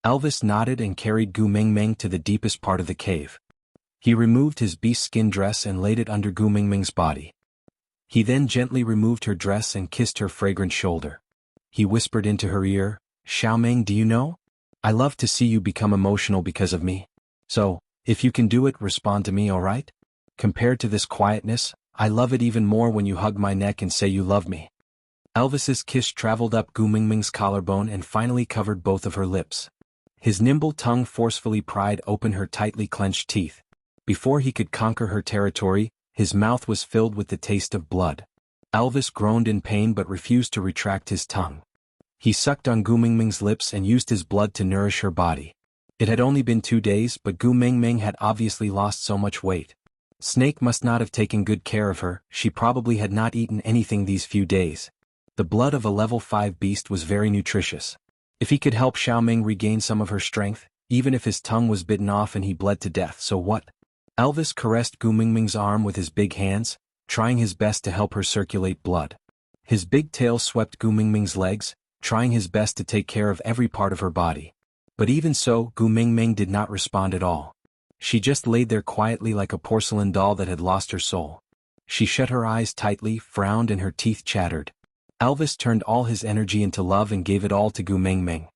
Elvis nodded and carried Gu Mingming to the deepest part of the cave. He removed his beast skin dress and laid it under Gu Mingming's body. He then gently removed her dress and kissed her fragrant shoulder. He whispered into her ear, "Xiaoming, do you know? I love to see you become emotional because of me. So, if you can do it, respond to me, alright? Compared to this quietness, I love it even more when you hug my neck and say you love me." Elvis's kiss traveled up Gu Mingming's collarbone and finally covered both of her lips. His nimble tongue forcefully pried open her tightly clenched teeth. Before he could conquer her territory, his mouth was filled with the taste of blood. Elvis groaned in pain but refused to retract his tongue. He sucked on Gu Mingming's lips and used his blood to nourish her body. It had only been 2 days, but Gu Mingming had obviously lost so much weight. Snake must not have taken good care of her. She probably had not eaten anything these few days. The blood of a level 5 beast was very nutritious. If he could help Xiaoming regain some of her strength, even if his tongue was bitten off and he bled to death, so what? Elvis caressed Gu Mingming's arm with his big hands, trying his best to help her circulate blood. His big tail swept Gu Mingming's legs, trying his best to take care of every part of her body. But even so, Gu Mingming did not respond at all. She just laid there quietly like a porcelain doll that had lost her soul. She shut her eyes tightly, frowned, and her teeth chattered. Elvis turned all his energy into love and gave it all to Gu Mingming.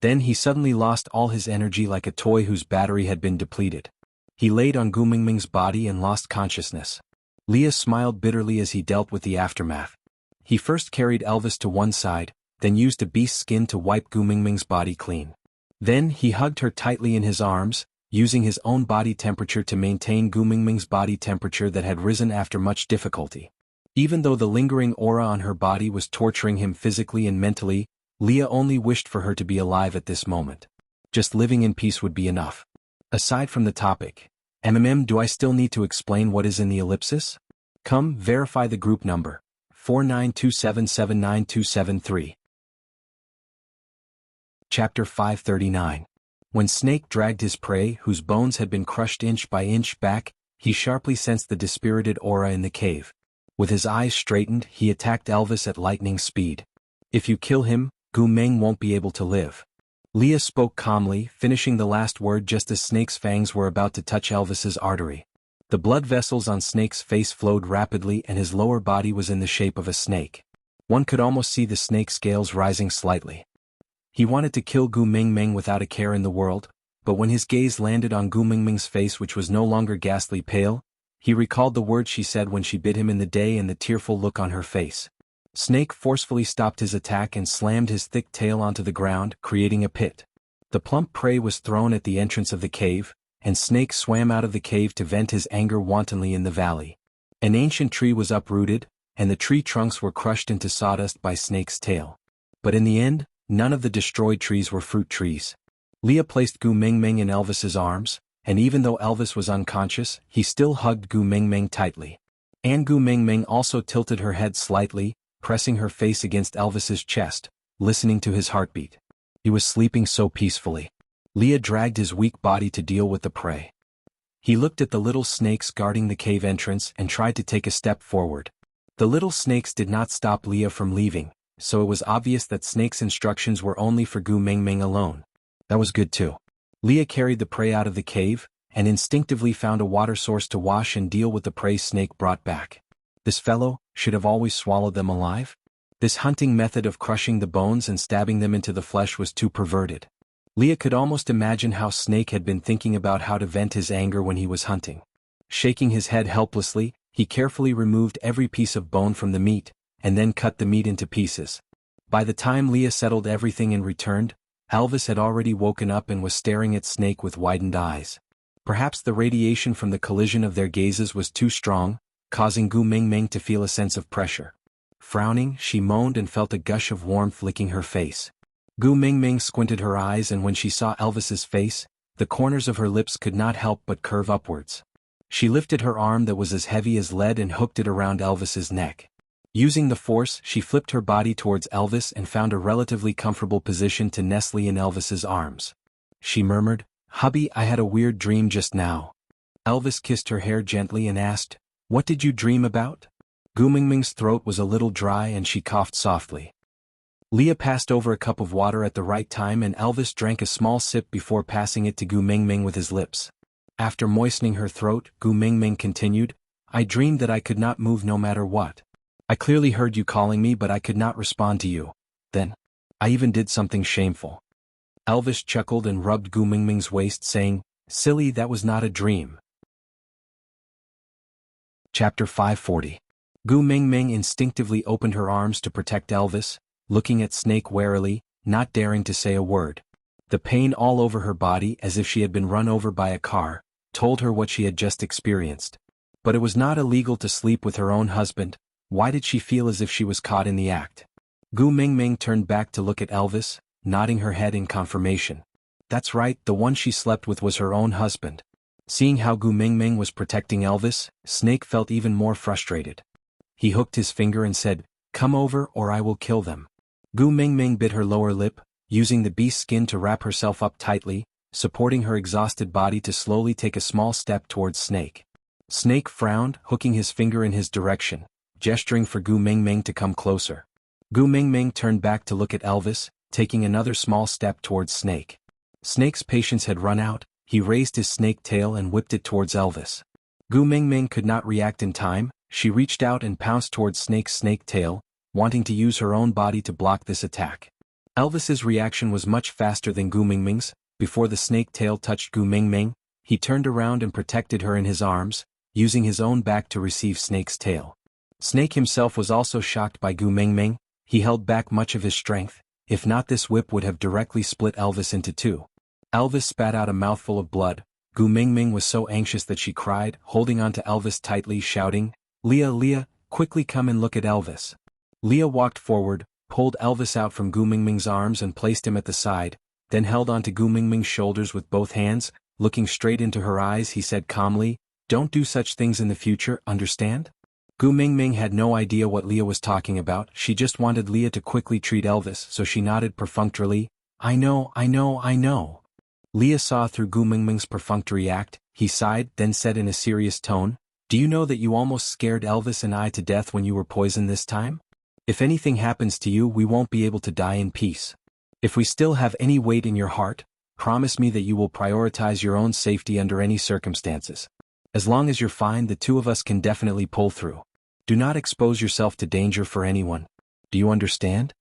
Then he suddenly lost all his energy like a toy whose battery had been depleted. He laid on Gu Mingming's body and lost consciousness. Leah smiled bitterly as he dealt with the aftermath. He first carried Elvis to one side, then used a beast skin to wipe Gu Mingming's body clean. Then he hugged her tightly in his arms, using his own body temperature to maintain Gu Mingming's body temperature that had risen after much difficulty. Even though the lingering aura on her body was torturing him physically and mentally, Leah only wished for her to be alive at this moment. Just living in peace would be enough. Aside from the topic, do I still need to explain what is in the ellipsis? Come, verify the group number, 4927792773. Chapter 539. When Snake dragged his prey, whose bones had been crushed inch by inch back, he sharply sensed the dispirited aura in the cave. With his eyes straightened, he attacked Elvis at lightning speed. If you kill him, Gu Meng won't be able to live. Leah spoke calmly, finishing the last word just as Snake's fangs were about to touch Elvis's artery. The blood vessels on Snake's face flowed rapidly and his lower body was in the shape of a snake. One could almost see the snake scales rising slightly. He wanted to kill Gu Mengmeng without a care in the world, but when his gaze landed on Gu Mengmeng's face, which was no longer ghastly pale, he recalled the words she said when she bit him in the day and the tearful look on her face. Snake forcefully stopped his attack and slammed his thick tail onto the ground, creating a pit. The plump prey was thrown at the entrance of the cave, and Snake swam out of the cave to vent his anger wantonly in the valley. An ancient tree was uprooted, and the tree trunks were crushed into sawdust by Snake's tail. But in the end, none of the destroyed trees were fruit trees. Leah placed Gu Mengmeng in Elvis's arms, and even though Elvis was unconscious, he still hugged Gu Mengmeng tightly. And Gu Mengmeng also tilted her head slightly, pressing her face against Elvis's chest, listening to his heartbeat. He was sleeping so peacefully. Leah dragged his weak body to deal with the prey. He looked at the little snakes guarding the cave entrance and tried to take a step forward. The little snakes did not stop Leah from leaving, so it was obvious that Snake's instructions were only for Gu Mengmeng alone. That was good too. Leah carried the prey out of the cave, and instinctively found a water source to wash and deal with the prey Snake brought back. This fellow should have always swallowed them alive? This hunting method of crushing the bones and stabbing them into the flesh was too perverted. Leah could almost imagine how Snake had been thinking about how to vent his anger when he was hunting. Shaking his head helplessly, he carefully removed every piece of bone from the meat, and then cut the meat into pieces. By the time Leah settled everything and returned, Elvis had already woken up and was staring at Snake with widened eyes. Perhaps the radiation from the collision of their gazes was too strong, causing Gu Mengmeng to feel a sense of pressure. Frowning, she moaned and felt a gush of warmth licking her face. Gu Mengmeng squinted her eyes, and when she saw Elvis's face, the corners of her lips could not help but curve upwards. She lifted her arm that was as heavy as lead and hooked it around Elvis's neck. Using the force, she flipped her body towards Elvis and found a relatively comfortable position to nestle in Elvis's arms. She murmured, "Hubby, I had a weird dream just now." Elvis kissed her hair gently and asked, "What did you dream about?" Gu Mengmeng's throat was a little dry and she coughed softly. Leah passed over a cup of water at the right time and Elvis drank a small sip before passing it to Gu Mengmeng with his lips. After moistening her throat, Gu Mengmeng continued, "I dreamed that I could not move no matter what. I clearly heard you calling me, but I could not respond to you. Then, I even did something shameful." Elvis chuckled and rubbed Gu Mengmeng's waist, saying, "Silly, that was not a dream." Chapter 540. Gu Mengmeng instinctively opened her arms to protect Elvis, looking at Snake warily, not daring to say a word. The pain all over her body, as if she had been run over by a car, told her what she had just experienced. But it was not illegal to sleep with her own husband. Why did she feel as if she was caught in the act? Gu Mengmeng turned back to look at Elvis, nodding her head in confirmation. That's right, the one she slept with was her own husband. Seeing how Gu Mengmeng was protecting Elvis, Snake felt even more frustrated. He hooked his finger and said, "Come over or I will kill them." Gu Mengmeng bit her lower lip, using the beast's skin to wrap herself up tightly, supporting her exhausted body to slowly take a small step towards Snake. Snake frowned, hooking his finger in his direction, gesturing for Gu Mengmeng to come closer. Gu Mengmeng turned back to look at Elvis, taking another small step towards Snake. Snake's patience had run out. He raised his snake tail and whipped it towards Elvis. Gu Mengmeng could not react in time. She reached out and pounced towards Snake's snake tail, wanting to use her own body to block this attack. Elvis's reaction was much faster than Gu Mengmeng's. Before the snake tail touched Gu Mengmeng, he turned around and protected her in his arms, using his own back to receive Snake's tail. Snake himself was also shocked by Gu Mengmeng. He held back much of his strength. If not, this whip would have directly split Elvis into two. Elvis spat out a mouthful of blood. Gu Mengmeng was so anxious that she cried, holding on to Elvis tightly, shouting, "Leah, Leah, quickly come and look at Elvis." Leah walked forward, pulled Elvis out from Gu Mengmeng's arms and placed him at the side, then held onto Gu Mengmeng's shoulders with both hands. Looking straight into her eyes, he said calmly, "Don't do such things in the future, understand?" Gu Mengmeng had no idea what Leah was talking about. She just wanted Leah to quickly treat Elvis, so she nodded perfunctorily, I know. Leah saw through Gu Mengmeng's perfunctory act. He sighed, then said in a serious tone, Do you know that you almost scared Elvis and I to death when you were poisoned this time? If anything happens to you, we won't be able to die in peace. If we still have any weight in your heart, promise me that you will prioritize your own safety under any circumstances. As long as you're fine, the two of us can definitely pull through. Do not expose yourself to danger for anyone. Do you understand?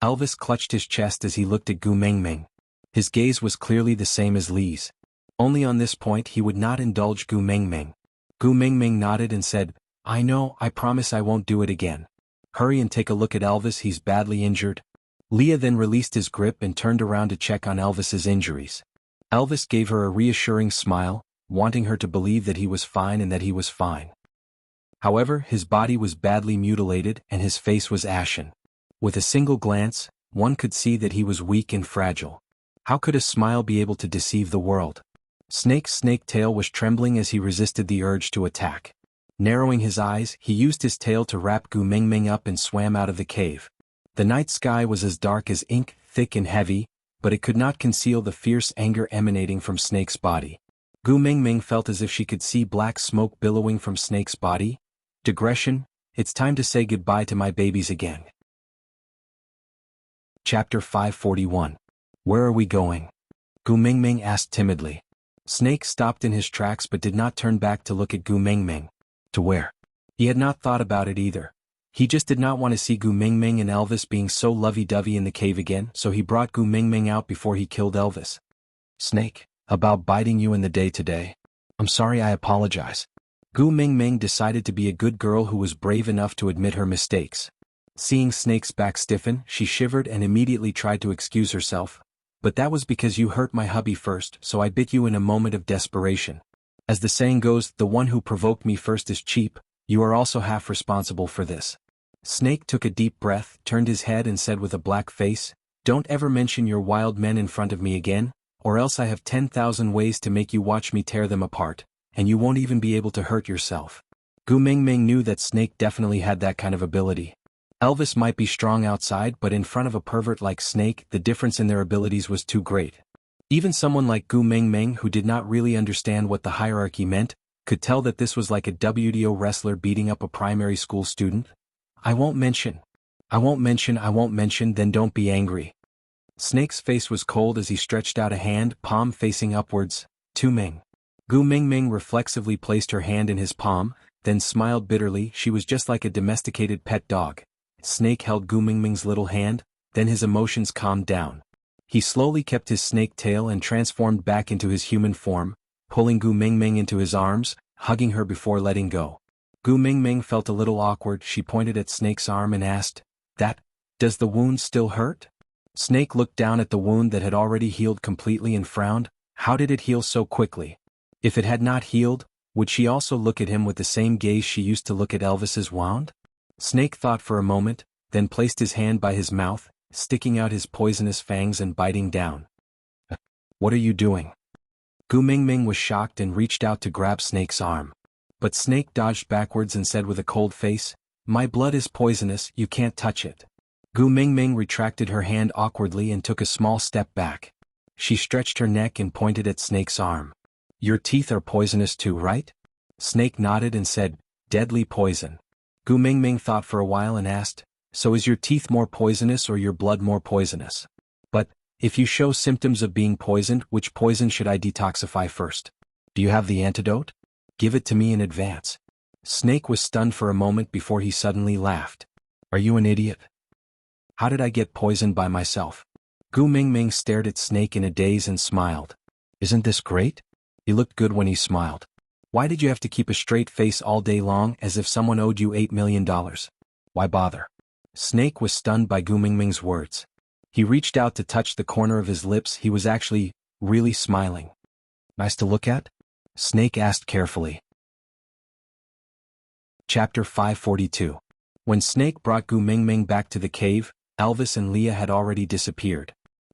Elvis clutched his chest as he looked at Gu Mengmeng. His gaze was clearly the same as Li's. Only on this point he would not indulge Gu Mengmeng. Gu Mengmeng nodded and said, I know, I promise I won't do it again. Hurry and take a look at Elvis, he's badly injured. Leah then released his grip and turned around to check on Elvis's injuries. Elvis gave her a reassuring smile, wanting her to believe that he was fine and that he was fine. However, his body was badly mutilated and his face was ashen. With a single glance, one could see that he was weak and fragile. How could a smile be able to deceive the world? Snake's snake tail was trembling as he resisted the urge to attack. Narrowing his eyes, he used his tail to wrap Gu Mengmeng up and swam out of the cave. The night sky was as dark as ink, thick and heavy, but it could not conceal the fierce anger emanating from Snake's body. Gu Mengmeng felt as if she could see black smoke billowing from Snake's body. Digression, it's time to say goodbye to my babies again. Chapter 541. Where are we going? Gu Mengmeng asked timidly. Snake stopped in his tracks but did not turn back to look at Gu Mengmeng. To where? He had not thought about it either. He just did not want to see Gu Mengmeng and Elvis being so lovey-dovey in the cave again, so he brought Gu Mengmeng out before he killed Elvis. Snake, about biting you in the day today. I'm sorry, I apologize. Gu Mengmeng decided to be a good girl who was brave enough to admit her mistakes. Seeing Snake's back stiffen, she shivered and immediately tried to excuse herself. But that was because you hurt my hubby first, so I bit you in a moment of desperation. As the saying goes, the one who provoked me first is cheap. You are also half responsible for this. Snake took a deep breath, turned his head and said with a black face, Don't ever mention your wild men in front of me again, or else I have 10,000 ways to make you watch me tear them apart, and you won't even be able to hurt yourself. Gu Mengmeng knew that Snake definitely had that kind of ability. Elvis might be strong outside, but in front of a pervert like Snake, the difference in their abilities was too great. Even someone like Gu Mengmeng, who did not really understand what the hierarchy meant, could tell that this was like a WDO wrestler beating up a primary school student. I won't mention, then don't be angry. Snake's face was cold as he stretched out a hand, palm facing upwards. Tu Meng. Gu Mengmeng reflexively placed her hand in his palm, then smiled bitterly. She was just like a domesticated pet dog. Snake held Gu Mengmeng's little hand, then his emotions calmed down. He slowly kept his snake tail and transformed back into his human form, pulling Gu Mengmeng into his arms, hugging her before letting go. Gu Mengmeng felt a little awkward. She pointed at Snake's arm and asked, Does the wound still hurt? Snake looked down at the wound that had already healed completely and frowned. How did it heal so quickly? If it had not healed, would she also look at him with the same gaze she used to look at Elvis's wound? Snake thought for a moment, then placed his hand by his mouth, sticking out his poisonous fangs and biting down. What are you doing? Gu Mengmeng was shocked and reached out to grab Snake's arm. But Snake dodged backwards and said with a cold face, My blood is poisonous, you can't touch it. Gu Mengmeng retracted her hand awkwardly and took a small step back. She stretched her neck and pointed at Snake's arm. Your teeth are poisonous too, right? Snake nodded and said, Deadly poison. Gu Mengmeng thought for a while and asked, So is your teeth more poisonous or your blood more poisonous? But, if you show symptoms of being poisoned, which poison should I detoxify first? Do you have the antidote? Give it to me in advance. Snake was stunned for a moment before he suddenly laughed. Are you an idiot? How did I get poisoned by myself? Gu Mengmeng stared at Snake in a daze and smiled. Isn't this great? He looked good when he smiled. Why did you have to keep a straight face all day long as if someone owed you $8 million? Why bother? Snake was stunned by Gu Mengmeng's words. He reached out to touch the corner of his lips. He was actually, really smiling. Nice to look at? Snake asked carefully. Chapter 542. When Snake brought Gu Mengmeng back to the cave, Elvis and Leah had already disappeared.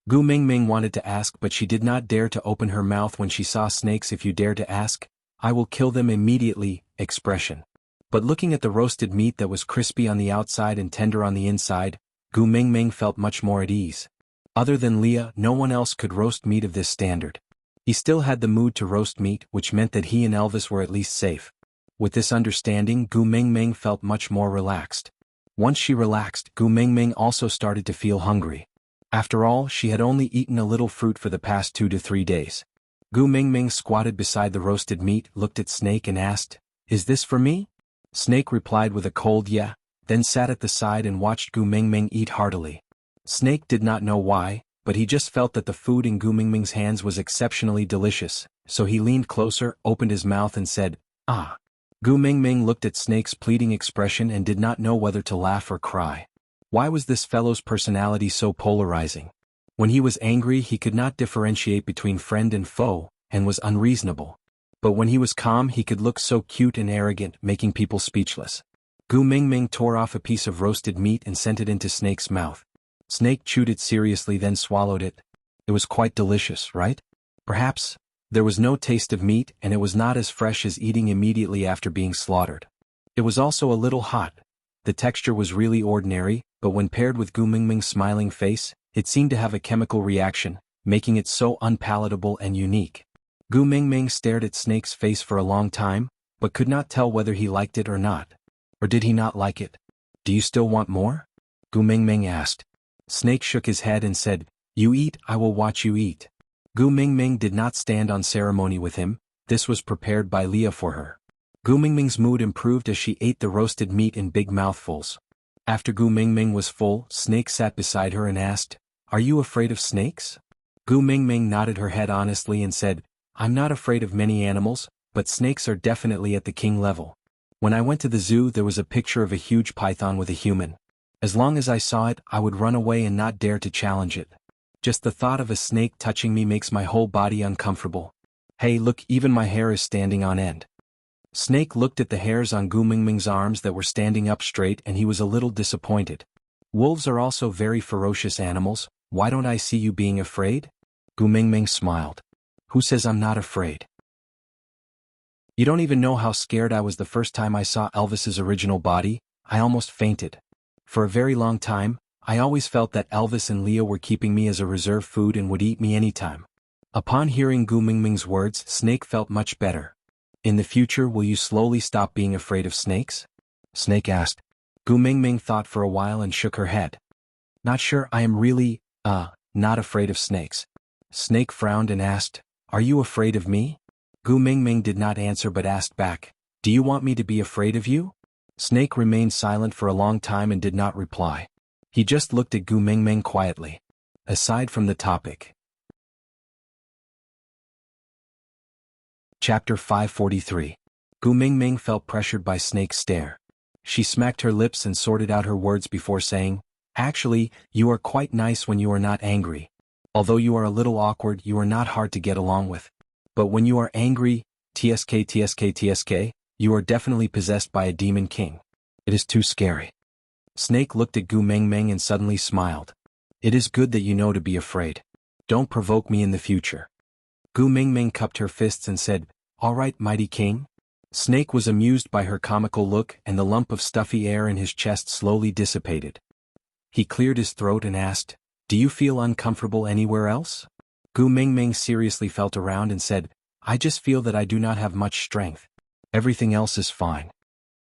Gu Mengmeng wanted to ask, but she did not dare to open her mouth when she saw Snake's "If you dare to ask, I will kill them immediately" expression. But looking at the roasted meat that was crispy on the outside and tender on the inside, Gu Mengmeng felt much more at ease. Other than Leah, no one else could roast meat of this standard. He still had the mood to roast meat, which meant that he and Elvis were at least safe. With this understanding, Gu Mingming felt much more relaxed. Once she relaxed, Gu Mingming also started to feel hungry. After all, she had only eaten a little fruit for the past 2 to 3 days. Gu Mingming squatted beside the roasted meat, looked at Snake and asked, "Is this for me?" Snake replied with a cold yeah, then sat at the side and watched Gu Mingming eat heartily. Snake did not know why, but he just felt that the food in Gu Mingming's hands was exceptionally delicious, so he leaned closer, opened his mouth and said, "Ah." Gu Mingming looked at Snake's pleading expression and did not know whether to laugh or cry. Why was this fellow's personality so polarizing? When he was angry, he could not differentiate between friend and foe, and was unreasonable. But when he was calm, he could look so cute and arrogant, making people speechless. Gu Mingming tore off a piece of roasted meat and sent it into Snake's mouth. Snake chewed it seriously, then swallowed it. It was quite delicious, right? Perhaps. There was no taste of meat, and it was not as fresh as eating immediately after being slaughtered. It was also a little hot. The texture was really ordinary, but when paired with Gu Mingming's smiling face, it seemed to have a chemical reaction, making it so unpalatable and unique. Gu Mingming stared at Snake's face for a long time, but could not tell whether he liked it or not. Or did he not like it? "Do you still want more?" Gu Mingming asked. Snake shook his head and said, "You eat, I will watch you eat." Gu Mingming did not stand on ceremony with him, this was prepared by Leah for her. Gu Mingming's mood improved as she ate the roasted meat in big mouthfuls. After Gu Mingming was full, Snake sat beside her and asked, "Are you afraid of snakes?" Gu Mingming nodded her head honestly and said, "I'm not afraid of many animals, but snakes are definitely at the king level. When I went to the zoo, there was a picture of a huge python with a human. As long as I saw it, I would run away and not dare to challenge it. Just the thought of a snake touching me makes my whole body uncomfortable. Hey, look, even my hair is standing on end." Snake looked at the hairs on Gu Mingming's arms that were standing up straight, and he was a little disappointed. "Wolves are also very ferocious animals, why don't I see you being afraid?" Gu Mingming smiled. "Who says I'm not afraid? You don't even know how scared I was the first time I saw Elvis's original body. I almost fainted. For a very long time, I always felt that Elvis and Leah were keeping me as a reserve food and would eat me anytime." Upon hearing Gu Mingming's words, Snake felt much better. "In the future, will you slowly stop being afraid of snakes?" Snake asked. Gu Mingming thought for a while and shook her head. "Not sure I am really, not afraid of snakes." Snake frowned and asked, "Are you afraid of me?" Gu Mingming did not answer but asked back, "Do you want me to be afraid of you?" Snake remained silent for a long time and did not reply. He just looked at Gu Mingming quietly. Aside from the topic. Chapter 543. Gu Mingming felt pressured by Snake's stare. She smacked her lips and sorted out her words before saying, "Actually, you are quite nice when you are not angry. Although you are a little awkward, you are not hard to get along with. But when you are angry, tsk, you are definitely possessed by a demon king. It is too scary." Snake looked at Gu Mingming and suddenly smiled. "It is good that you know to be afraid. Don't provoke me in the future." Gu Mingming cupped her fists and said, "All right, mighty king." Snake was amused by her comical look, and the lump of stuffy air in his chest slowly dissipated. He cleared his throat and asked, "Do you feel uncomfortable anywhere else?" Gu Mingming seriously felt around and said, "I just feel that I do not have much strength. Everything else is fine."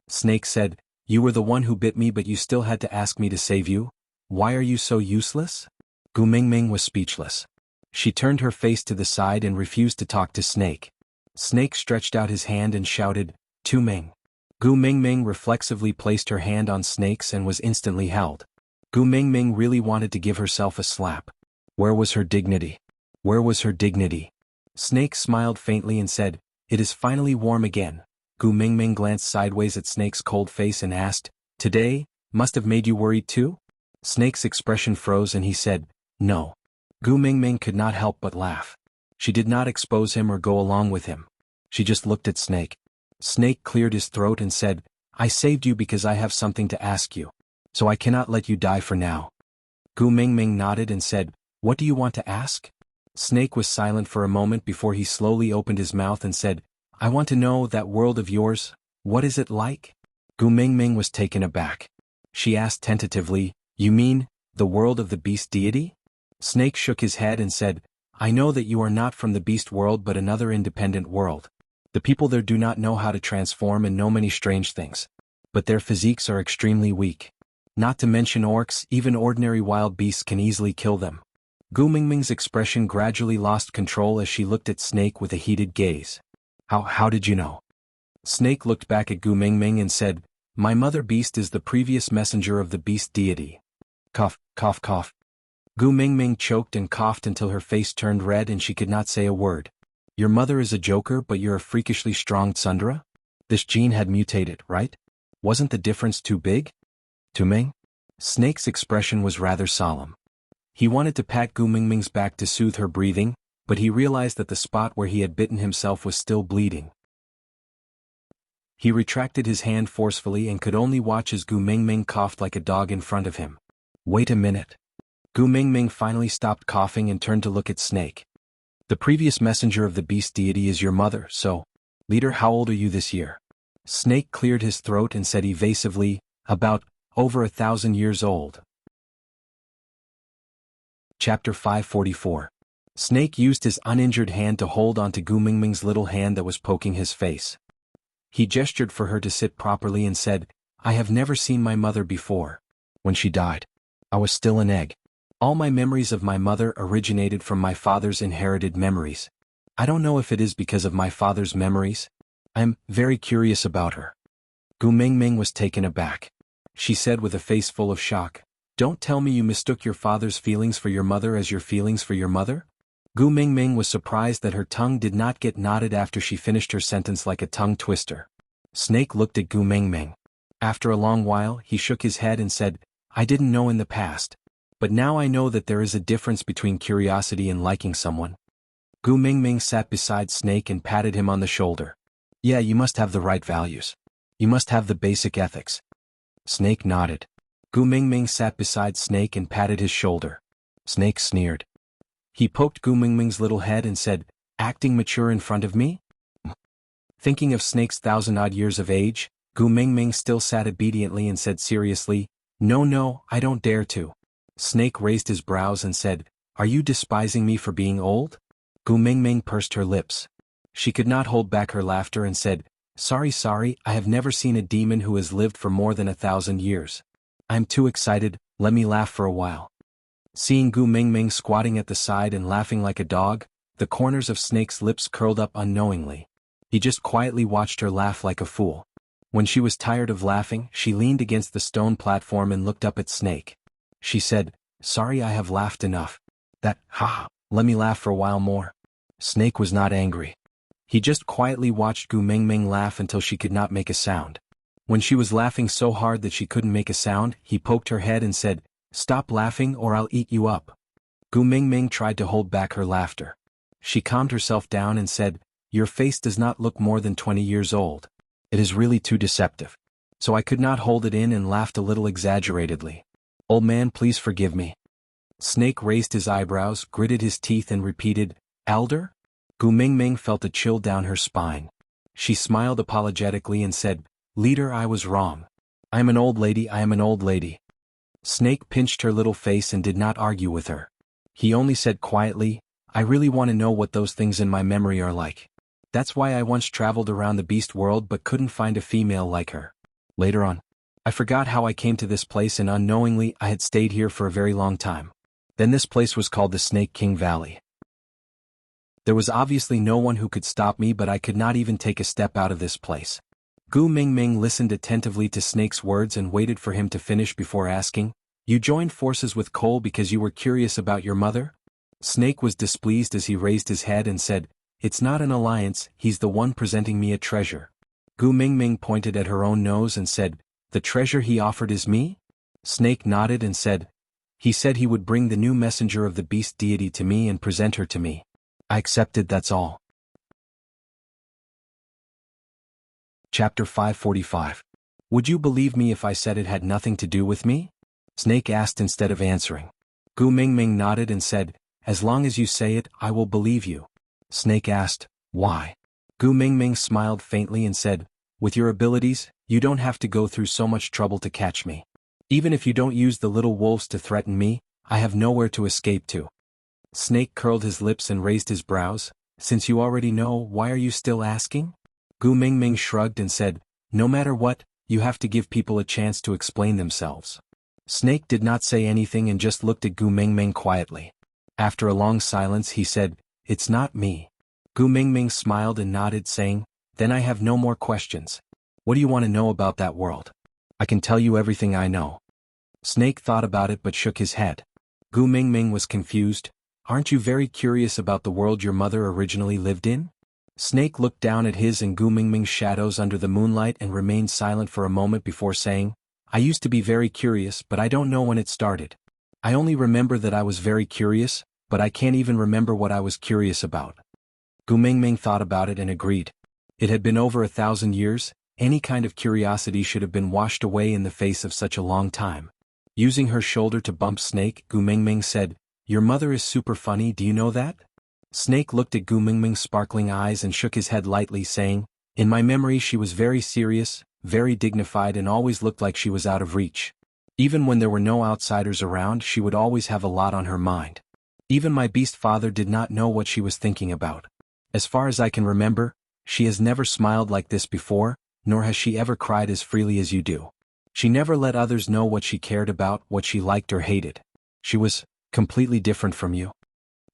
Snake said, "You were the one who bit me, but you still had to ask me to save you? Why are you so useless?" Gu Mingming was speechless. She turned her face to the side and refused to talk to Snake. Snake stretched out his hand and shouted, "Tu Ming." Gu Mingming reflexively placed her hand on Snake's and was instantly held. Gu Mingming really wanted to give herself a slap. Where was her dignity? Where was her dignity? Snake smiled faintly and said, "It is finally warm again." Gu Mingming glanced sideways at Snake's cold face and asked, "Today, must have made you worried too?" Snake's expression froze and he said, "No." Gu Mingming could not help but laugh. She did not expose him or go along with him. She just looked at Snake. Snake cleared his throat and said, "I saved you because I have something to ask you. So I cannot let you die for now." Gu Mingming nodded and said, "What do you want to ask?" Snake was silent for a moment before he slowly opened his mouth and said, "I want to know that world of yours, what is it like?" Gu Mingming was taken aback. She asked tentatively, "You mean, the world of the beast deity?" Snake shook his head and said, "I know that you are not from the beast world but another independent world. The people there do not know how to transform and know many strange things. But their physiques are extremely weak. Not to mention orcs, even ordinary wild beasts can easily kill them. Gu Mingming's expression gradually lost control as she looked at Snake with a heated gaze. How did you know? Snake looked back at Gu Mingming and said, my mother beast is the previous messenger of the beast deity. Cough, cough, cough. Gu Mingming choked and coughed until her face turned red and she could not say a word. Your mother is a joker but you're a freakishly strong tsundere? This gene had mutated, right? Wasn't the difference too big? Tu Ming? Snake's expression was rather solemn. He wanted to pat Gu Mingming's back to soothe her breathing, but he realized that the spot where he had bitten himself was still bleeding. He retracted his hand forcefully and could only watch as Gu Mingming coughed like a dog in front of him. Wait a minute. Gu Mingming finally stopped coughing and turned to look at Snake. The previous messenger of the beast deity is your mother, so, leader, how old are you this year? Snake cleared his throat and said evasively, about, over 1,000 years old. Chapter 544. Snake used his uninjured hand to hold onto Gu Mingming's little hand that was poking his face. He gestured for her to sit properly and said, I have never seen my mother before. When she died, I was still an egg. All my memories of my mother originated from my father's inherited memories. I don't know if it is because of my father's memories. I'm very curious about her. Gu Mingming was taken aback. She said with a face full of shock, don't tell me you mistook your father's feelings for your mother as your feelings for your mother? Gu Mingming was surprised that her tongue did not get knotted after she finished her sentence like a tongue twister. Snake looked at Gu Mingming. After a long while, he shook his head and said, I didn't know in the past. But now I know that there is a difference between curiosity and liking someone. Gu Mingming sat beside Snake and patted him on the shoulder. Yeah, you must have the right values. You must have the basic ethics. Snake nodded. Gu Mingming sat beside Snake and patted his shoulder. Snake sneered. He poked Gu Mingming's little head and said, acting mature in front of me? Thinking of Snake's 1,000-odd years of age, Gu Mingming still sat obediently and said seriously, no, I don't dare to. Snake raised his brows and said, are you despising me for being old? Gu Mingming pursed her lips. She could not hold back her laughter and said, sorry, I have never seen a demon who has lived for more than 1,000 years. I'm too excited, let me laugh for a while. Seeing Gu Mingming squatting at the side and laughing like a dog, the corners of Snake's lips curled up unknowingly. He just quietly watched her laugh like a fool. When she was tired of laughing, she leaned against the stone platform and looked up at Snake. She said, sorry, I have laughed enough. Let me laugh for a while more. Snake was not angry. He just quietly watched Gu Mingming laugh until she could not make a sound. When she was laughing so hard that she couldn't make a sound, he poked her head and said, stop laughing or I'll eat you up. Gu Mingming tried to hold back her laughter. She calmed herself down and said, your face does not look more than 20 years old. It is really too deceptive. So I could not hold it in and laughed a little exaggeratedly. Old man, please forgive me. Snake raised his eyebrows, gritted his teeth and repeated, elder? Gu Mingming felt a chill down her spine. She smiled apologetically and said, leader, I was wrong. I am an old lady. Snake pinched her little face and did not argue with her. He only said quietly, I really want to know what those things in my memory are like. That's why I once traveled around the beast world but couldn't find a female like her. Later on, I forgot how I came to this place and unknowingly I had stayed here for a very long time. Then this place was called the Snake King Valley. There was obviously no one who could stop me, but I could not even take a step out of this place. Gu Mingming listened attentively to Snake's words and waited for him to finish before asking, you joined forces with Cole because you were curious about your mother? Snake was displeased as he raised his head and said, it's not an alliance, he's the one presenting me a treasure. Gu Mingming pointed at her own nose and said, the treasure he offered is me? Snake nodded and said, he said he would bring the new messenger of the beast deity to me and present her to me. I accepted, that's all. Chapter 545. Would you believe me if I said it had nothing to do with me? Snake asked instead of answering. Gu Mingming nodded and said, as long as you say it, I will believe you. Snake asked, why? Gu Mingming smiled faintly and said, with your abilities, you don't have to go through so much trouble to catch me. Even if you don't use the little wolves to threaten me, I have nowhere to escape to. Snake curled his lips and raised his brows. Since you already know, why are you still asking? Gu Mingming shrugged and said, no matter what, you have to give people a chance to explain themselves. Snake did not say anything and just looked at Gu Mingming quietly. After a long silence he said, it's not me. Gu Mingming smiled and nodded saying, then I have no more questions. What do you want to know about that world? I can tell you everything I know. Snake thought about it but shook his head. Gu Mingming was confused. Aren't you very curious about the world your mother originally lived in? Snake looked down at his and Gu Mingming's shadows under the moonlight and remained silent for a moment before saying, I used to be very curious but I don't know when it started. I only remember that I was very curious, but I can't even remember what I was curious about. Gu Mingming thought about it and agreed. It had been over 1,000 years, any kind of curiosity should have been washed away in the face of such a long time. Using her shoulder to bump Snake, Gu Mingming said, your mother is super funny, do you know that? Snake looked at Gu Mingming's sparkling eyes and shook his head lightly saying, in my memory she was very serious, very dignified and always looked like she was out of reach. Even when there were no outsiders around she would always have a lot on her mind. Even my beast father did not know what she was thinking about. As far as I can remember, she has never smiled like this before, nor has she ever cried as freely as you do. She never let others know what she cared about, what she liked or hated. She was completely different from you.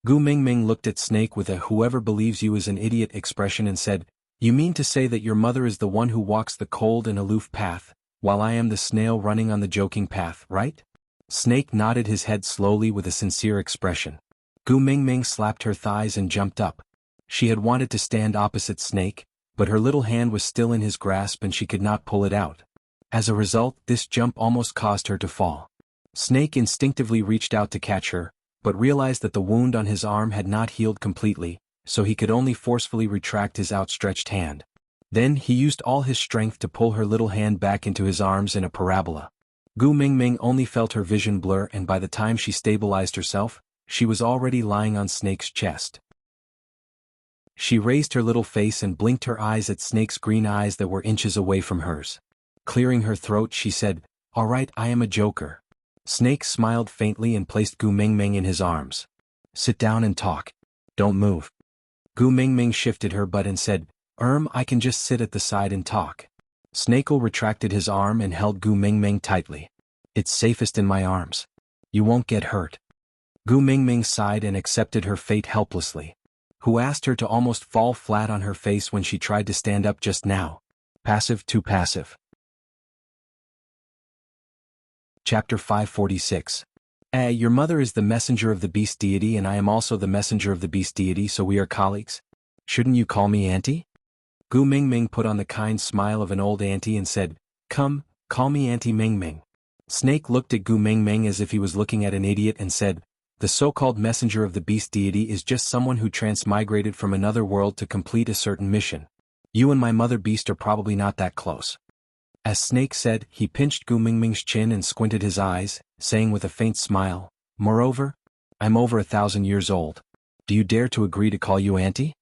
Gu Mingming looked at Snake with a whoever believes you is an idiot expression and said, you mean to say that your mother is the one who walks the cold and aloof path, while I am the snail running on the joking path, right? Snake nodded his head slowly with a sincere expression. Gu Mingming slapped her thighs and jumped up. She had wanted to stand opposite Snake, but her little hand was still in his grasp and she could not pull it out. As a result, this jump almost caused her to fall. Snake instinctively reached out to catch her, but realized that the wound on his arm had not healed completely, so he could only forcefully retract his outstretched hand. Then he used all his strength to pull her little hand back into his arms in a parabola. Gu Mingming only felt her vision blur and by the time she stabilized herself, she was already lying on Snake's chest. She raised her little face and blinked her eyes at Snake's green eyes that were inches away from hers. Clearing her throat she said, all right, I am a joker. Snake smiled faintly and placed Gu Mingming in his arms. Sit down and talk. Don't move. Gu Mingming shifted her butt and said, I can just sit at the side and talk. Snake'll retracted his arm and held Gu Mingming tightly. It's safest in my arms. You won't get hurt. Gu Mingming sighed and accepted her fate helplessly. Who asked her to almost fall flat on her face when she tried to stand up just now? Passive to passive. Chapter 546. Your mother is the messenger of the beast deity and I am also the messenger of the beast deity, so we are colleagues. Shouldn't you call me auntie? Gu Mingming put on the kind smile of an old auntie and said, come, call me Auntie Mingming. Snake looked at Gu Mingming as if he was looking at an idiot and said, the so-called messenger of the beast deity is just someone who transmigrated from another world to complete a certain mission. You and my mother beast are probably not that close. As Snake said, he pinched Gu Mingming's chin and squinted his eyes, saying with a faint smile, moreover, I'm over 1,000 years old. Do you dare to agree to call you auntie?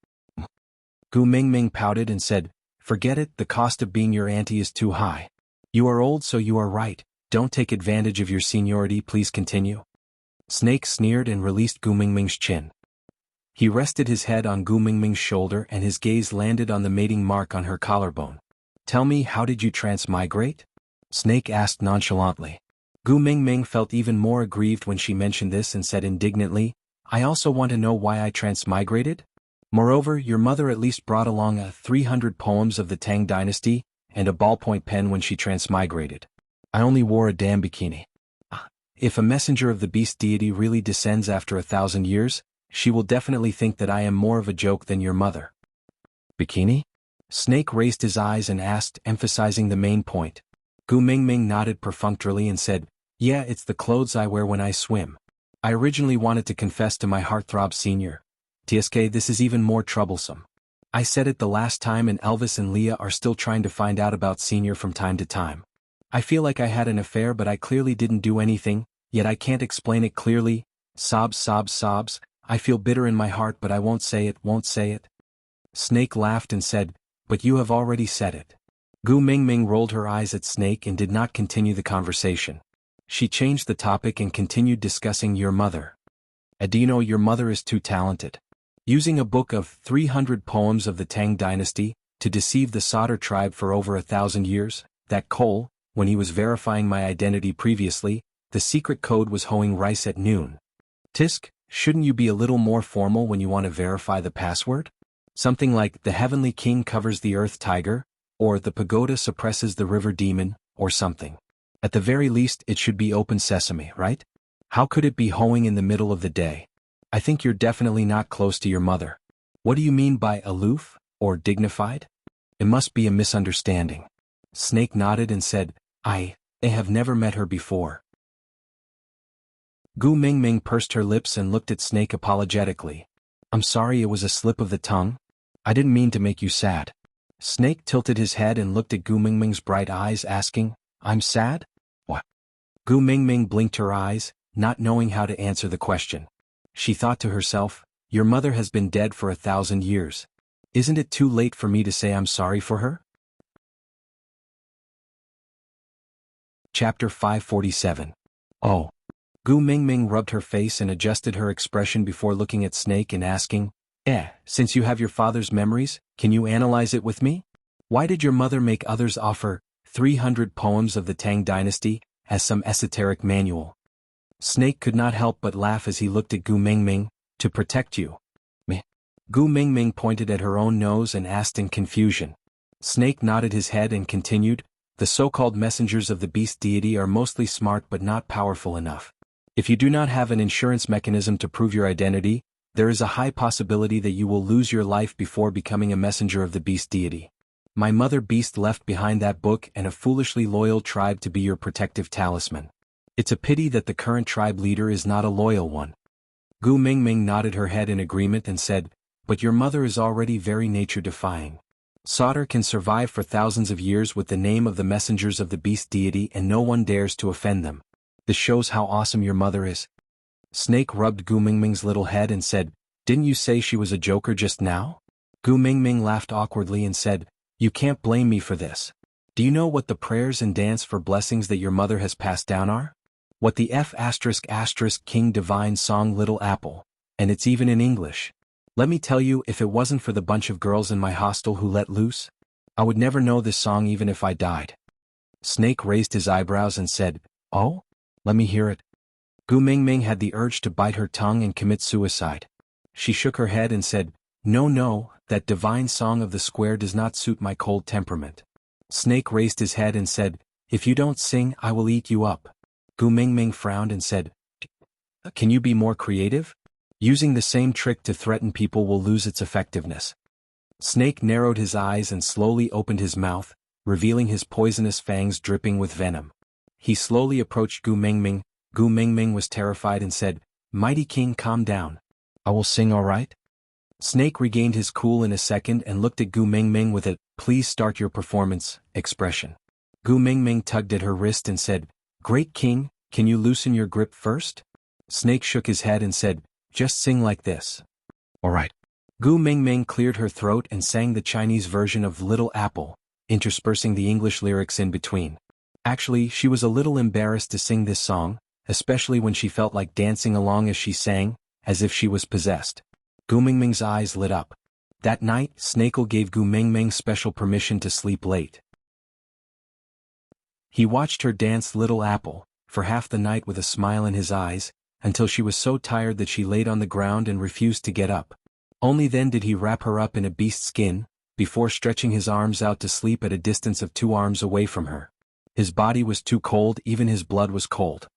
Gu Mingming pouted and said, forget it, the cost of being your auntie is too high. You are old so you are right, don't take advantage of your seniority, please continue. Snake sneered and released Gu Mingming's chin. He rested his head on Gu Mingming's shoulder and his gaze landed on the mating mark on her collarbone. Tell me, how did you transmigrate? Snake asked nonchalantly. Gu Mingming felt even more aggrieved when she mentioned this and said indignantly, I also want to know why I transmigrated? Moreover, your mother at least brought along 300 poems of the Tang dynasty and a ballpoint pen when she transmigrated. I only wore a damn bikini. If a messenger of the beast deity really descends after 1,000 years, she will definitely think that I am more of a joke than your mother. Bikini? Snake raised his eyes and asked, emphasizing the main point. Gu Mingming nodded perfunctorily and said, yeah, it's the clothes I wear when I swim. I originally wanted to confess to my heartthrob senior. TSK, this is even more troublesome. I said it the last time and Elvis and Leah are still trying to find out about senior from time to time. I feel like I had an affair but I clearly didn't do anything, yet I can't explain it clearly. Sobs, sobs, sobs. I feel bitter in my heart but I won't say it, won't say it. Snake laughed and said, but you have already said it. Gu Mingming rolled her eyes at Snake and did not continue the conversation. She changed the topic and continued discussing your mother. Do you know your mother is too talented? Using a book of 300 poems of the Tang dynasty to deceive the Sauter tribe for over 1,000 years, that Cole, when he was verifying my identity previously, the secret code was hoeing rice at noon. Tisk, shouldn't you be a little more formal when you want to verify the password? Something like the heavenly king covers the earth tiger, or the pagoda suppresses the river demon, or something. At the very least it should be open sesame, right? How could it be hoeing in the middle of the day? I think you're definitely not close to your mother. What do you mean by aloof, or dignified? It must be a misunderstanding. Snake nodded and said, I have never met her before. Gu Mingming pursed her lips and looked at Snake apologetically. I'm sorry, it was a slip of the tongue. I didn't mean to make you sad. Snake tilted his head and looked at Gu Mingming's bright eyes, asking, I'm sad? What? Gu Mingming blinked her eyes, not knowing how to answer the question. She thought to herself, your mother has been dead for 1,000 years. Isn't it too late for me to say I'm sorry for her? Chapter 547. Oh. Gu Mingming rubbed her face and adjusted her expression before looking at Snake and asking, since you have your father's memories, can you analyze it with me? Why did your mother make others offer 300 poems of the Tang dynasty as some esoteric manual? Snake could not help but laugh as he looked at Gu Mingming. To protect you. Meh. Gu Mingming pointed at her own nose and asked in confusion. Snake nodded his head and continued, the so-called messengers of the beast deity are mostly smart but not powerful enough. If you do not have an insurance mechanism to prove your identity, there is a high possibility that you will lose your life before becoming a messenger of the beast deity. My mother beast left behind that book and a foolishly loyal tribe to be your protective talisman. It's a pity that the current tribe leader is not a loyal one. Gu Mingming nodded her head in agreement and said, but your mother is already very nature-defying. Sauter can survive for thousands of years with the name of the messengers of the beast deity and no one dares to offend them. This shows how awesome your mother is. Snake rubbed Gu Mingming's little head and said, didn't you say she was a joker just now? Gu Mingming laughed awkwardly and said, you can't blame me for this. Do you know what the prayers and dance for blessings that your mother has passed down are? What the King Divine song Little Apple, and it's even in English. Let me tell you, if it wasn't for the bunch of girls in my hostel who let loose, I would never know this song even if I died. Snake raised his eyebrows and said, oh? Let me hear it. Gu Mingming had the urge to bite her tongue and commit suicide. She shook her head and said, no, that divine song of the square does not suit my cold temperament. Snake raised his head and said, if you don't sing, I will eat you up. Gu Mingming frowned and said, can you be more creative? Using the same trick to threaten people will lose its effectiveness. Snake narrowed his eyes and slowly opened his mouth, revealing his poisonous fangs dripping with venom. He slowly approached Gu Mingming. Gu Mingming was terrified and said, mighty king, calm down. I will sing, all right? Snake regained his cool in a second and looked at Gu Mingming with a, please start your performance, expression. Gu Mingming tugged at her wrist and said, great king, can you loosen your grip first? Snake shook his head and said, just sing like this. All right. Gu Mingming cleared her throat and sang the Chinese version of Little Apple, interspersing the English lyrics in between. Actually, she was a little embarrassed to sing this song, especially when she felt like dancing along as she sang, as if she was possessed. Gu Mingming's eyes lit up. That night, Snakel gave Gu Mingming special permission to sleep late. He watched her dance Little Apple, for half the night with a smile in his eyes, until she was so tired that she laid on the ground and refused to get up. Only then did he wrap her up in a beast skin, before stretching his arms out to sleep at a distance of 2 arms away from her. His body was too cold, even his blood was cold.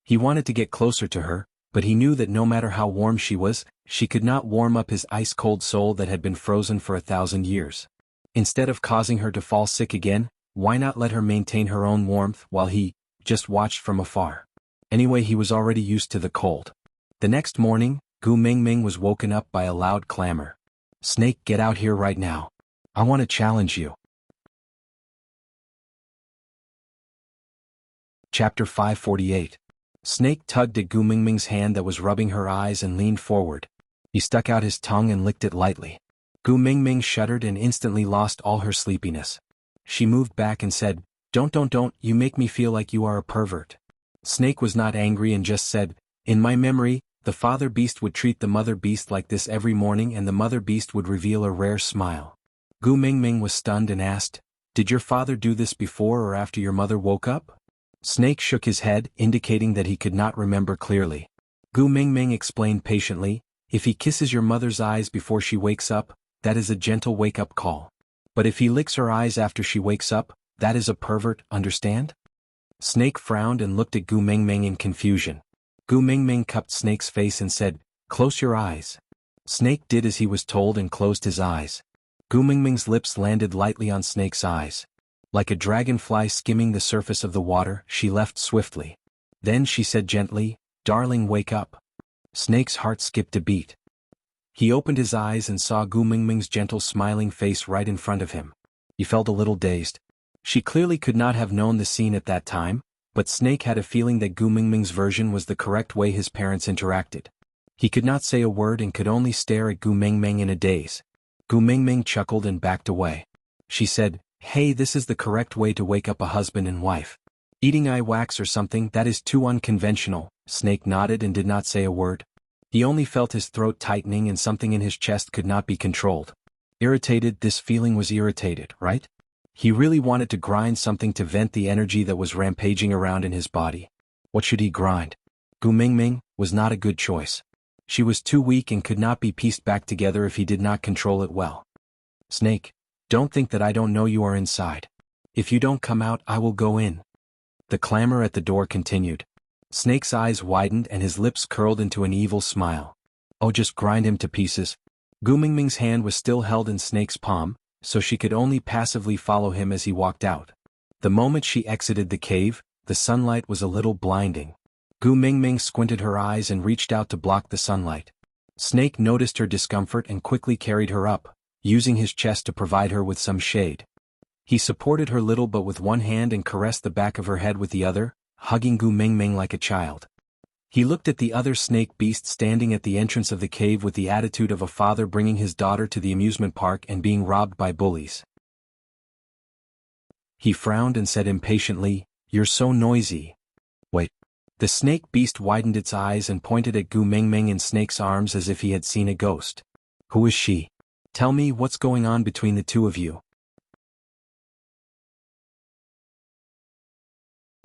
He wanted to get closer to her, but he knew that no matter how warm she was, she could not warm up his ice-cold soul that had been frozen for 1,000 years. Instead of causing her to fall sick again, why not let her maintain her own warmth while he just watched from afar? Anyway, he was already used to the cold. The next morning, Gu Mingming was woken up by a loud clamor. Snake, get out here right now. I want to challenge you. Chapter 548. Snake tugged at Gu Mingming's hand that was rubbing her eyes and leaned forward. He stuck out his tongue and licked it lightly. Gu Mingming shuddered and instantly lost all her sleepiness. She moved back and said, don't, you make me feel like you are a pervert. Snake was not angry and just said, in my memory, The father beast would treat the mother beast like this every morning, and the mother beast would reveal a rare smile. Gu Mingming was stunned and asked, "Did your father do this before or after your mother woke up?" Snake shook his head, indicating that he could not remember clearly. Gu Mingming explained patiently, "If he kisses your mother's eyes before she wakes up, that is a gentle wake-up call. But if he licks her eyes after she wakes up, that is a pervert, understand?" Snake frowned and looked at Gu Mingming in confusion. Gu Mingming cupped Snake's face and said, "Close your eyes." Snake did as he was told and closed his eyes. Gu Mingming's lips landed lightly on Snake's eyes. Like a dragonfly skimming the surface of the water, she left swiftly. Then she said gently, "Darling, wake up." Snake's heart skipped a beat. He opened his eyes and saw Gu Mingming's gentle smiling face right in front of him. He felt a little dazed. She clearly could not have known the scene at that time, but Snake had a feeling that Gu Mingming's version was the correct way his parents interacted. He could not say a word and could only stare at Gu Mingming in a daze. Gu Mingming chuckled and backed away. She said, "Hey, this is the correct way to wake up a husband and wife. Eating eye wax or something, that is too unconventional." Snake nodded and did not say a word. He only felt his throat tightening and something in his chest could not be controlled. Irritated, this feeling was irritated, right? He really wanted to grind something to vent the energy that was rampaging around in his body. What should he grind? Gu Mingming was not a good choice. She was too weak and could not be pieced back together if he did not control it well. "Snake, don't think that I don't know you are inside. If you don't come out, I will go in." The clamor at the door continued. Snake's eyes widened and his lips curled into an evil smile. "Oh, just grind him to pieces." Gu Mingming's hand was still held in Snake's palm, so she could only passively follow him as he walked out. The moment she exited the cave, the sunlight was a little blinding. Gu Mingming squinted her eyes and reached out to block the sunlight. Snake noticed her discomfort and quickly carried her up, using his chest to provide her with some shade. He supported her little but with one hand and caressed the back of her head with the other, hugging Gu Mingming like a child. He looked at the other snake beast standing at the entrance of the cave with the attitude of a father bringing his daughter to the amusement park and being robbed by bullies. He frowned and said impatiently, "You're so noisy." "Wait." The snake beast widened its eyes and pointed at Gu Mingming in Snake's arms as if he had seen a ghost. "Who is she? Tell me what's going on between the two of you."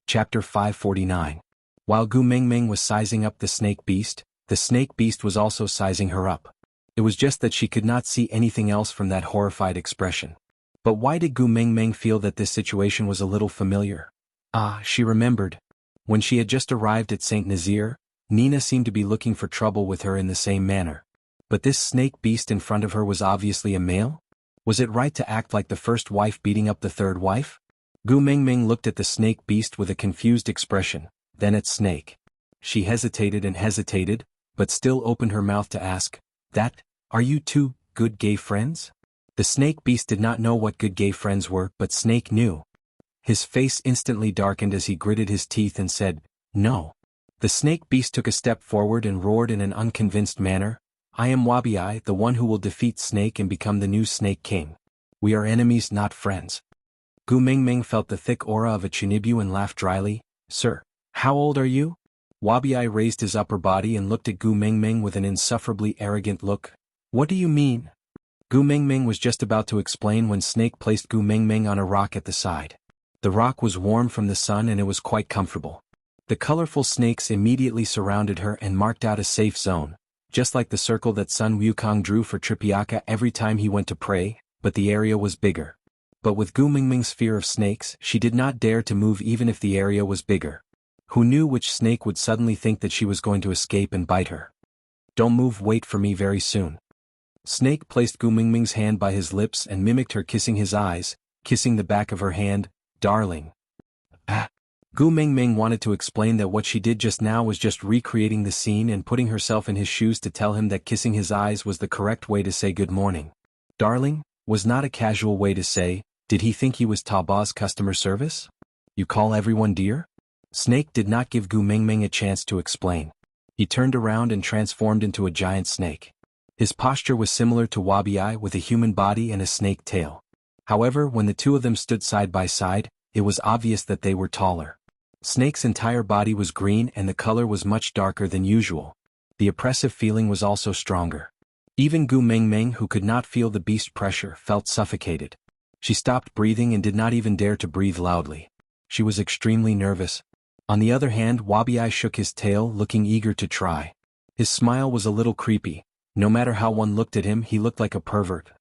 Chapter 549. While Gu Mingming was sizing up the snake beast was also sizing her up. It was just that she could not see anything else from that horrified expression. But why did Gu Mingming feel that this situation was a little familiar? She remembered. When she had just arrived at St. Nazaire, Nina seemed to be looking for trouble with her in the same manner. But this snake beast in front of her was obviously a male? Was it right to act like the first wife beating up the third wife? Gu Mingming looked at the snake beast with a confused expression, then at Snake. She hesitated and hesitated, but still opened her mouth to ask, "Are you two good gay friends?" The snake beast did not know what good gay friends were, but Snake knew. His face instantly darkened as he gritted his teeth and said, "No." The snake beast took a step forward and roared in an unconvinced manner, "I am Wabi, the one who will defeat Snake and become the new Snake King. We are enemies, not friends." Gu Mingming felt the thick aura of a Chinibu and laughed dryly, "Sir, how old are you?" Wabi raised his upper body and looked at Gu Mingming with an insufferably arrogant look. "What do you mean?" Gu Mingming was just about to explain when Snake placed Gu Mingming on a rock at the side. The rock was warm from the sun and it was quite comfortable. The colorful snakes immediately surrounded her and marked out a safe zone, just like the circle that Sun Wukong drew for Tripiaka every time he went to pray, but the area was bigger. But with Gu Mingming's fear of snakes, she did not dare to move even if the area was bigger. Who knew which snake would suddenly think that she was going to escape and bite her? "Don't move, wait for me very soon." Snake placed Gu Mingming's hand by his lips and mimicked her kissing his eyes, kissing the back of her hand, "Darling." Gu Mingming wanted to explain that what she did just now was just recreating the scene and putting herself in his shoes to tell him that kissing his eyes was the correct way to say good morning. "Darling" was not a casual way to say, did he think he was Taba's customer service? "You call everyone dear?" Snake did not give Gu Mingming a chance to explain. He turned around and transformed into a giant snake. His posture was similar to Wabi with a human body and a snake tail. However, when the two of them stood side by side, it was obvious that they were taller. Snake's entire body was green and the color was much darker than usual. The oppressive feeling was also stronger. Even Gu Mengmeng, who could not feel the beast pressure, felt suffocated. She stopped breathing and did not even dare to breathe loudly. She was extremely nervous. On the other hand, Wabiai shook his tail, looking eager to try. His smile was a little creepy. No matter how one looked at him, he looked like a pervert.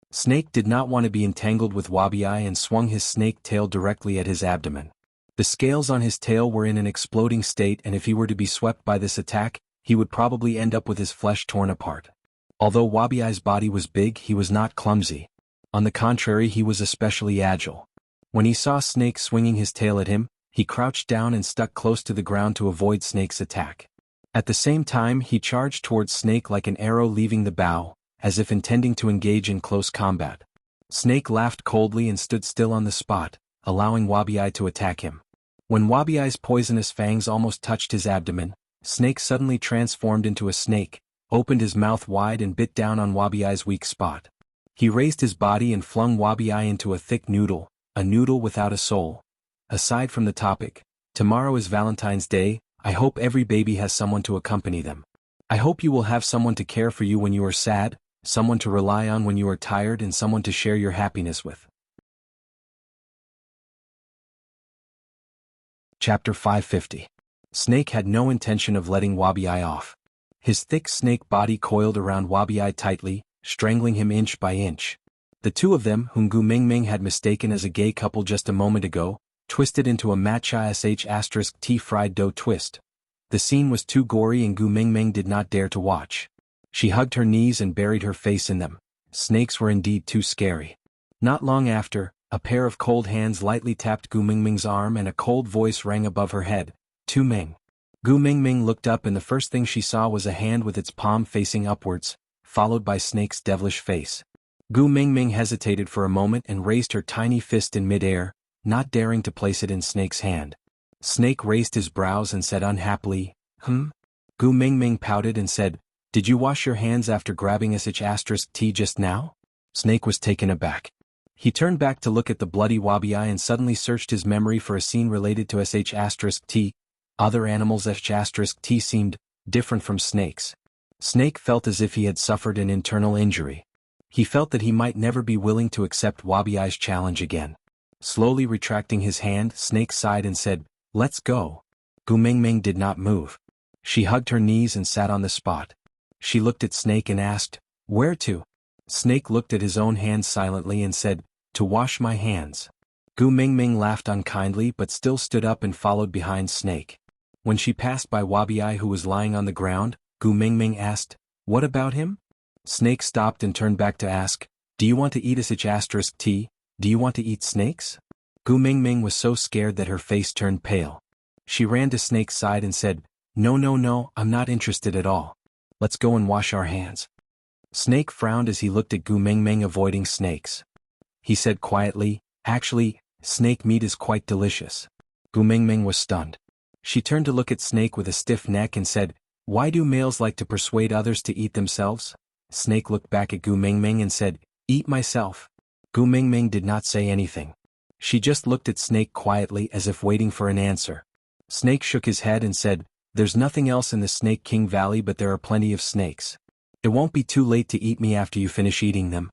Snake did not want to be entangled with Wabiai and swung his snake tail directly at his abdomen. The scales on his tail were in an exploding state, and if he were to be swept by this attack, he would probably end up with his flesh torn apart. Although Wabiai's body was big, he was not clumsy. On the contrary, he was especially agile. When he saw Snake swinging his tail at him, he crouched down and stuck close to the ground to avoid Snake's attack. At the same time, he charged towards Snake like an arrow leaving the bow, as if intending to engage in close combat. Snake laughed coldly and stood still on the spot, allowing Wabiai to attack him. When Wabiai's poisonous fangs almost touched his abdomen, Snake suddenly transformed into a snake, opened his mouth wide and bit down on Wabiai's weak spot. He raised his body and flung Wabiai into a thick noodle, a noodle without a soul. Aside from the topic, tomorrow is Valentine's Day. I hope every baby has someone to accompany them. I hope you will have someone to care for you when you are sad, someone to rely on when you are tired, and someone to share your happiness with. Chapter 550. Snake had no intention of letting Wabiai off. His thick snake body coiled around Wabiai tightly, strangling him inch by inch. The two of them, whom Gu Mingming had mistaken as a gay couple just a moment ago, twisted into a matcha-sh*t fried dough twist. The scene was too gory and Gu Mingming did not dare to watch. She hugged her knees and buried her face in them. Snakes were indeed too scary. Not long after, a pair of cold hands lightly tapped Gu Mingming's arm and a cold voice rang above her head. Tu Ming. Gu Mingming looked up and the first thing she saw was a hand with its palm facing upwards, followed by Snake's devilish face. Gu Mingming hesitated for a moment and raised her tiny fist in midair, not daring to place it in Snake's hand. Snake raised his brows and said unhappily, Gu Mingming pouted and said, Did you wash your hands after grabbing sh*t just now? Snake was taken aback. He turned back to look at the bloody Wabiai and suddenly searched his memory for a scene related to sh*t. Other animals sh*t seemed different from snakes. Snake felt as if he had suffered an internal injury. He felt that he might never be willing to accept Wabiai's challenge again. Slowly retracting his hand, Snake sighed and said, Let's go. Gu Mingming did not move. She hugged her knees and sat on the spot. She looked at Snake and asked, Where to? Snake looked at his own hands silently and said, To wash my hands. Gu Mingming laughed unkindly but still stood up and followed behind Snake. When she passed by Wabiai who was lying on the ground, Gu Mingming asked, What about him? Snake stopped and turned back to ask, Do you want to eat sh*t? Do you want to eat snakes? Gu Mingming was so scared that her face turned pale. She ran to Snake's side and said, No, I'm not interested at all. Let's go and wash our hands. Snake frowned as he looked at Gu Mingming avoiding snakes. He said quietly, Actually, snake meat is quite delicious. Gu Mingming was stunned. She turned to look at Snake with a stiff neck and said, Why do males like to persuade others to eat themselves? Snake looked back at Gu Mingming and said, Eat myself. Gu Mingming did not say anything. She just looked at Snake quietly as if waiting for an answer. Snake shook his head and said, There's nothing else in the Snake King Valley but there are plenty of snakes. It won't be too late to eat me after you finish eating them.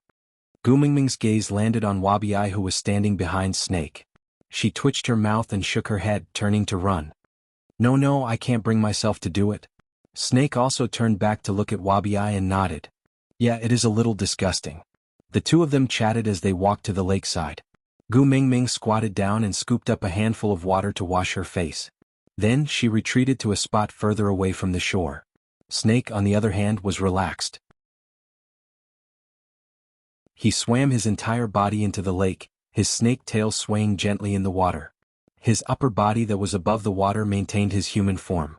Gu Mingming's gaze landed on Wabiai who was standing behind Snake. She twitched her mouth and shook her head, turning to run. No, I can't bring myself to do it. Snake also turned back to look at Wabiai and nodded. Yeah, it is a little disgusting. The two of them chatted as they walked to the lakeside. Gu Mingming squatted down and scooped up a handful of water to wash her face. Then she retreated to a spot further away from the shore. Snake, on the other hand, was relaxed. He swam his entire body into the lake, his snake tail swaying gently in the water. His upper body that was above the water maintained his human form.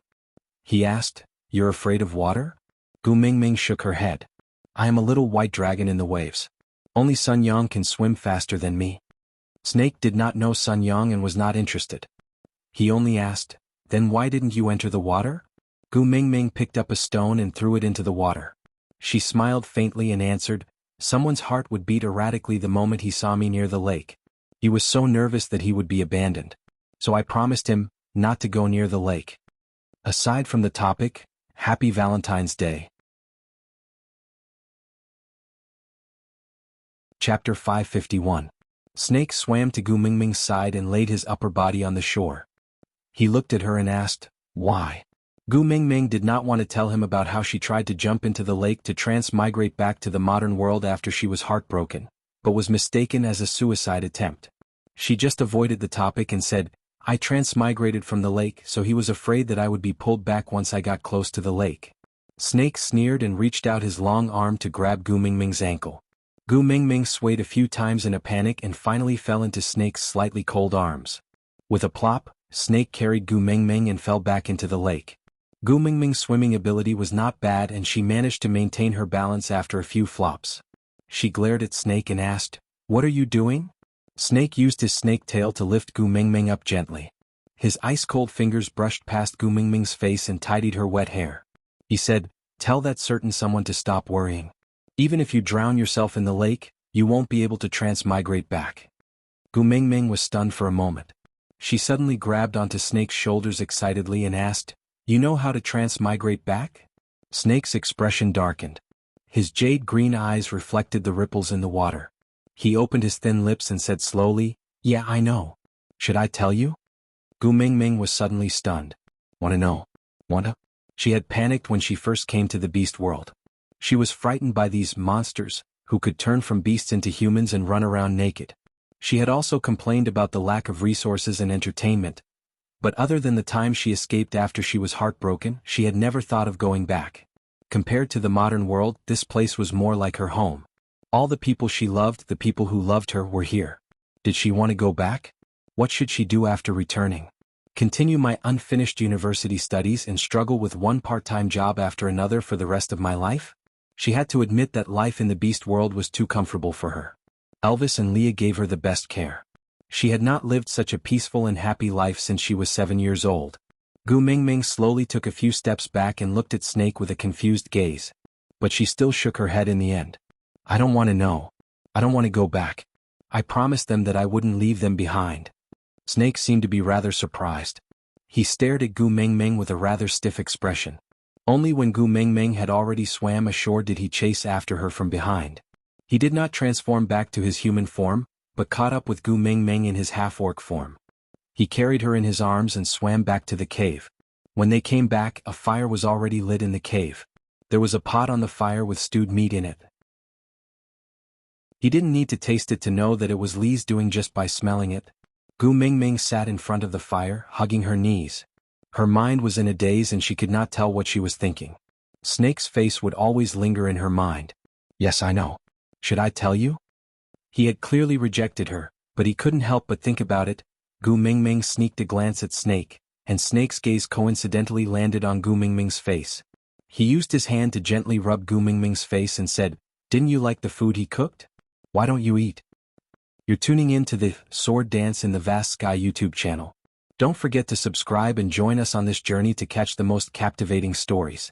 He asked, You're afraid of water? Gu Mingming shook her head. I am a little white dragon in the waves. Only Sun Yang can swim faster than me. Snake did not know Sun Yang and was not interested. He only asked, Then why didn't you enter the water? Gu Mingming picked up a stone and threw it into the water. She smiled faintly and answered, Someone's heart would beat erratically the moment he saw me near the lake. He was so nervous that he would be abandoned. So I promised him not to go near the lake. Aside from the topic, Happy Valentine's Day. Chapter 551. Snake swam to Gu Mingming's side and laid his upper body on the shore. He looked at her and asked, "Why?" Gu Mingming did not want to tell him about how she tried to jump into the lake to transmigrate back to the modern world after she was heartbroken, but was mistaken as a suicide attempt. She just avoided the topic and said, "I transmigrated from the lake, so he was afraid that I would be pulled back once I got close to the lake." Snake sneered and reached out his long arm to grab Gu Mingming's ankle. Gu Mingming swayed a few times in a panic and finally fell into Snake's slightly cold arms. With a plop, Snake carried Gu Mingming and fell back into the lake. Gu Mingming's swimming ability was not bad and she managed to maintain her balance after a few flops. She glared at Snake and asked, "What are you doing?" Snake used his snake tail to lift Gu Mingming up gently. His ice-cold fingers brushed past Gu Mingming's face and tidied her wet hair. He said, "Tell that certain someone to stop worrying. Even if you drown yourself in the lake, you won't be able to transmigrate back." Gu Mingming was stunned for a moment. She suddenly grabbed onto Snake's shoulders excitedly and asked, "You know how to transmigrate back?" Snake's expression darkened. His jade-green eyes reflected the ripples in the water. He opened his thin lips and said slowly, "Yeah, I know. Should I tell you?" Gu Mingming was suddenly stunned. "Wanna know? Wanna?" She had panicked when she first came to the beast world. She was frightened by these monsters, who could turn from beasts into humans and run around naked. She had also complained about the lack of resources and entertainment, but other than the time she escaped after she was heartbroken, she had never thought of going back. Compared to the modern world, this place was more like her home. All the people she loved, the people who loved her, were here. Did she want to go back? What should she do after returning? Continue my unfinished university studies and struggle with one part-time job after another for the rest of my life? She had to admit that life in the beast world was too comfortable for her. Elvis and Leah gave her the best care. She had not lived such a peaceful and happy life since she was 7 years old. Gu Mingming slowly took a few steps back and looked at Snake with a confused gaze. But she still shook her head in the end. "I don't want to know. I don't want to go back. I promised them that I wouldn't leave them behind." Snake seemed to be rather surprised. He stared at Gu Mingming with a rather stiff expression. Only when Gu Mingming had already swam ashore did he chase after her from behind. He did not transform back to his human form, but caught up with Gu Mingming in his half-orc form. He carried her in his arms and swam back to the cave. When they came back, a fire was already lit in the cave. There was a pot on the fire with stewed meat in it. He didn't need to taste it to know that it was Li's doing just by smelling it. Gu Mingming sat in front of the fire, hugging her knees. Her mind was in a daze and she could not tell what she was thinking. Snake's face would always linger in her mind. "Yes, I know. Should I tell you?" He had clearly rejected her, but he couldn't help but think about it. Gu Mingming sneaked a glance at Snake, and Snake's gaze coincidentally landed on Gu Mingming's face. He used his hand to gently rub Gu Mingming's face and said, "Didn't you like the food he cooked? Why don't you eat?" You're tuning in to the Sword Dance in the Vast Sky YouTube channel. Don't forget to subscribe and join us on this journey to catch the most captivating stories.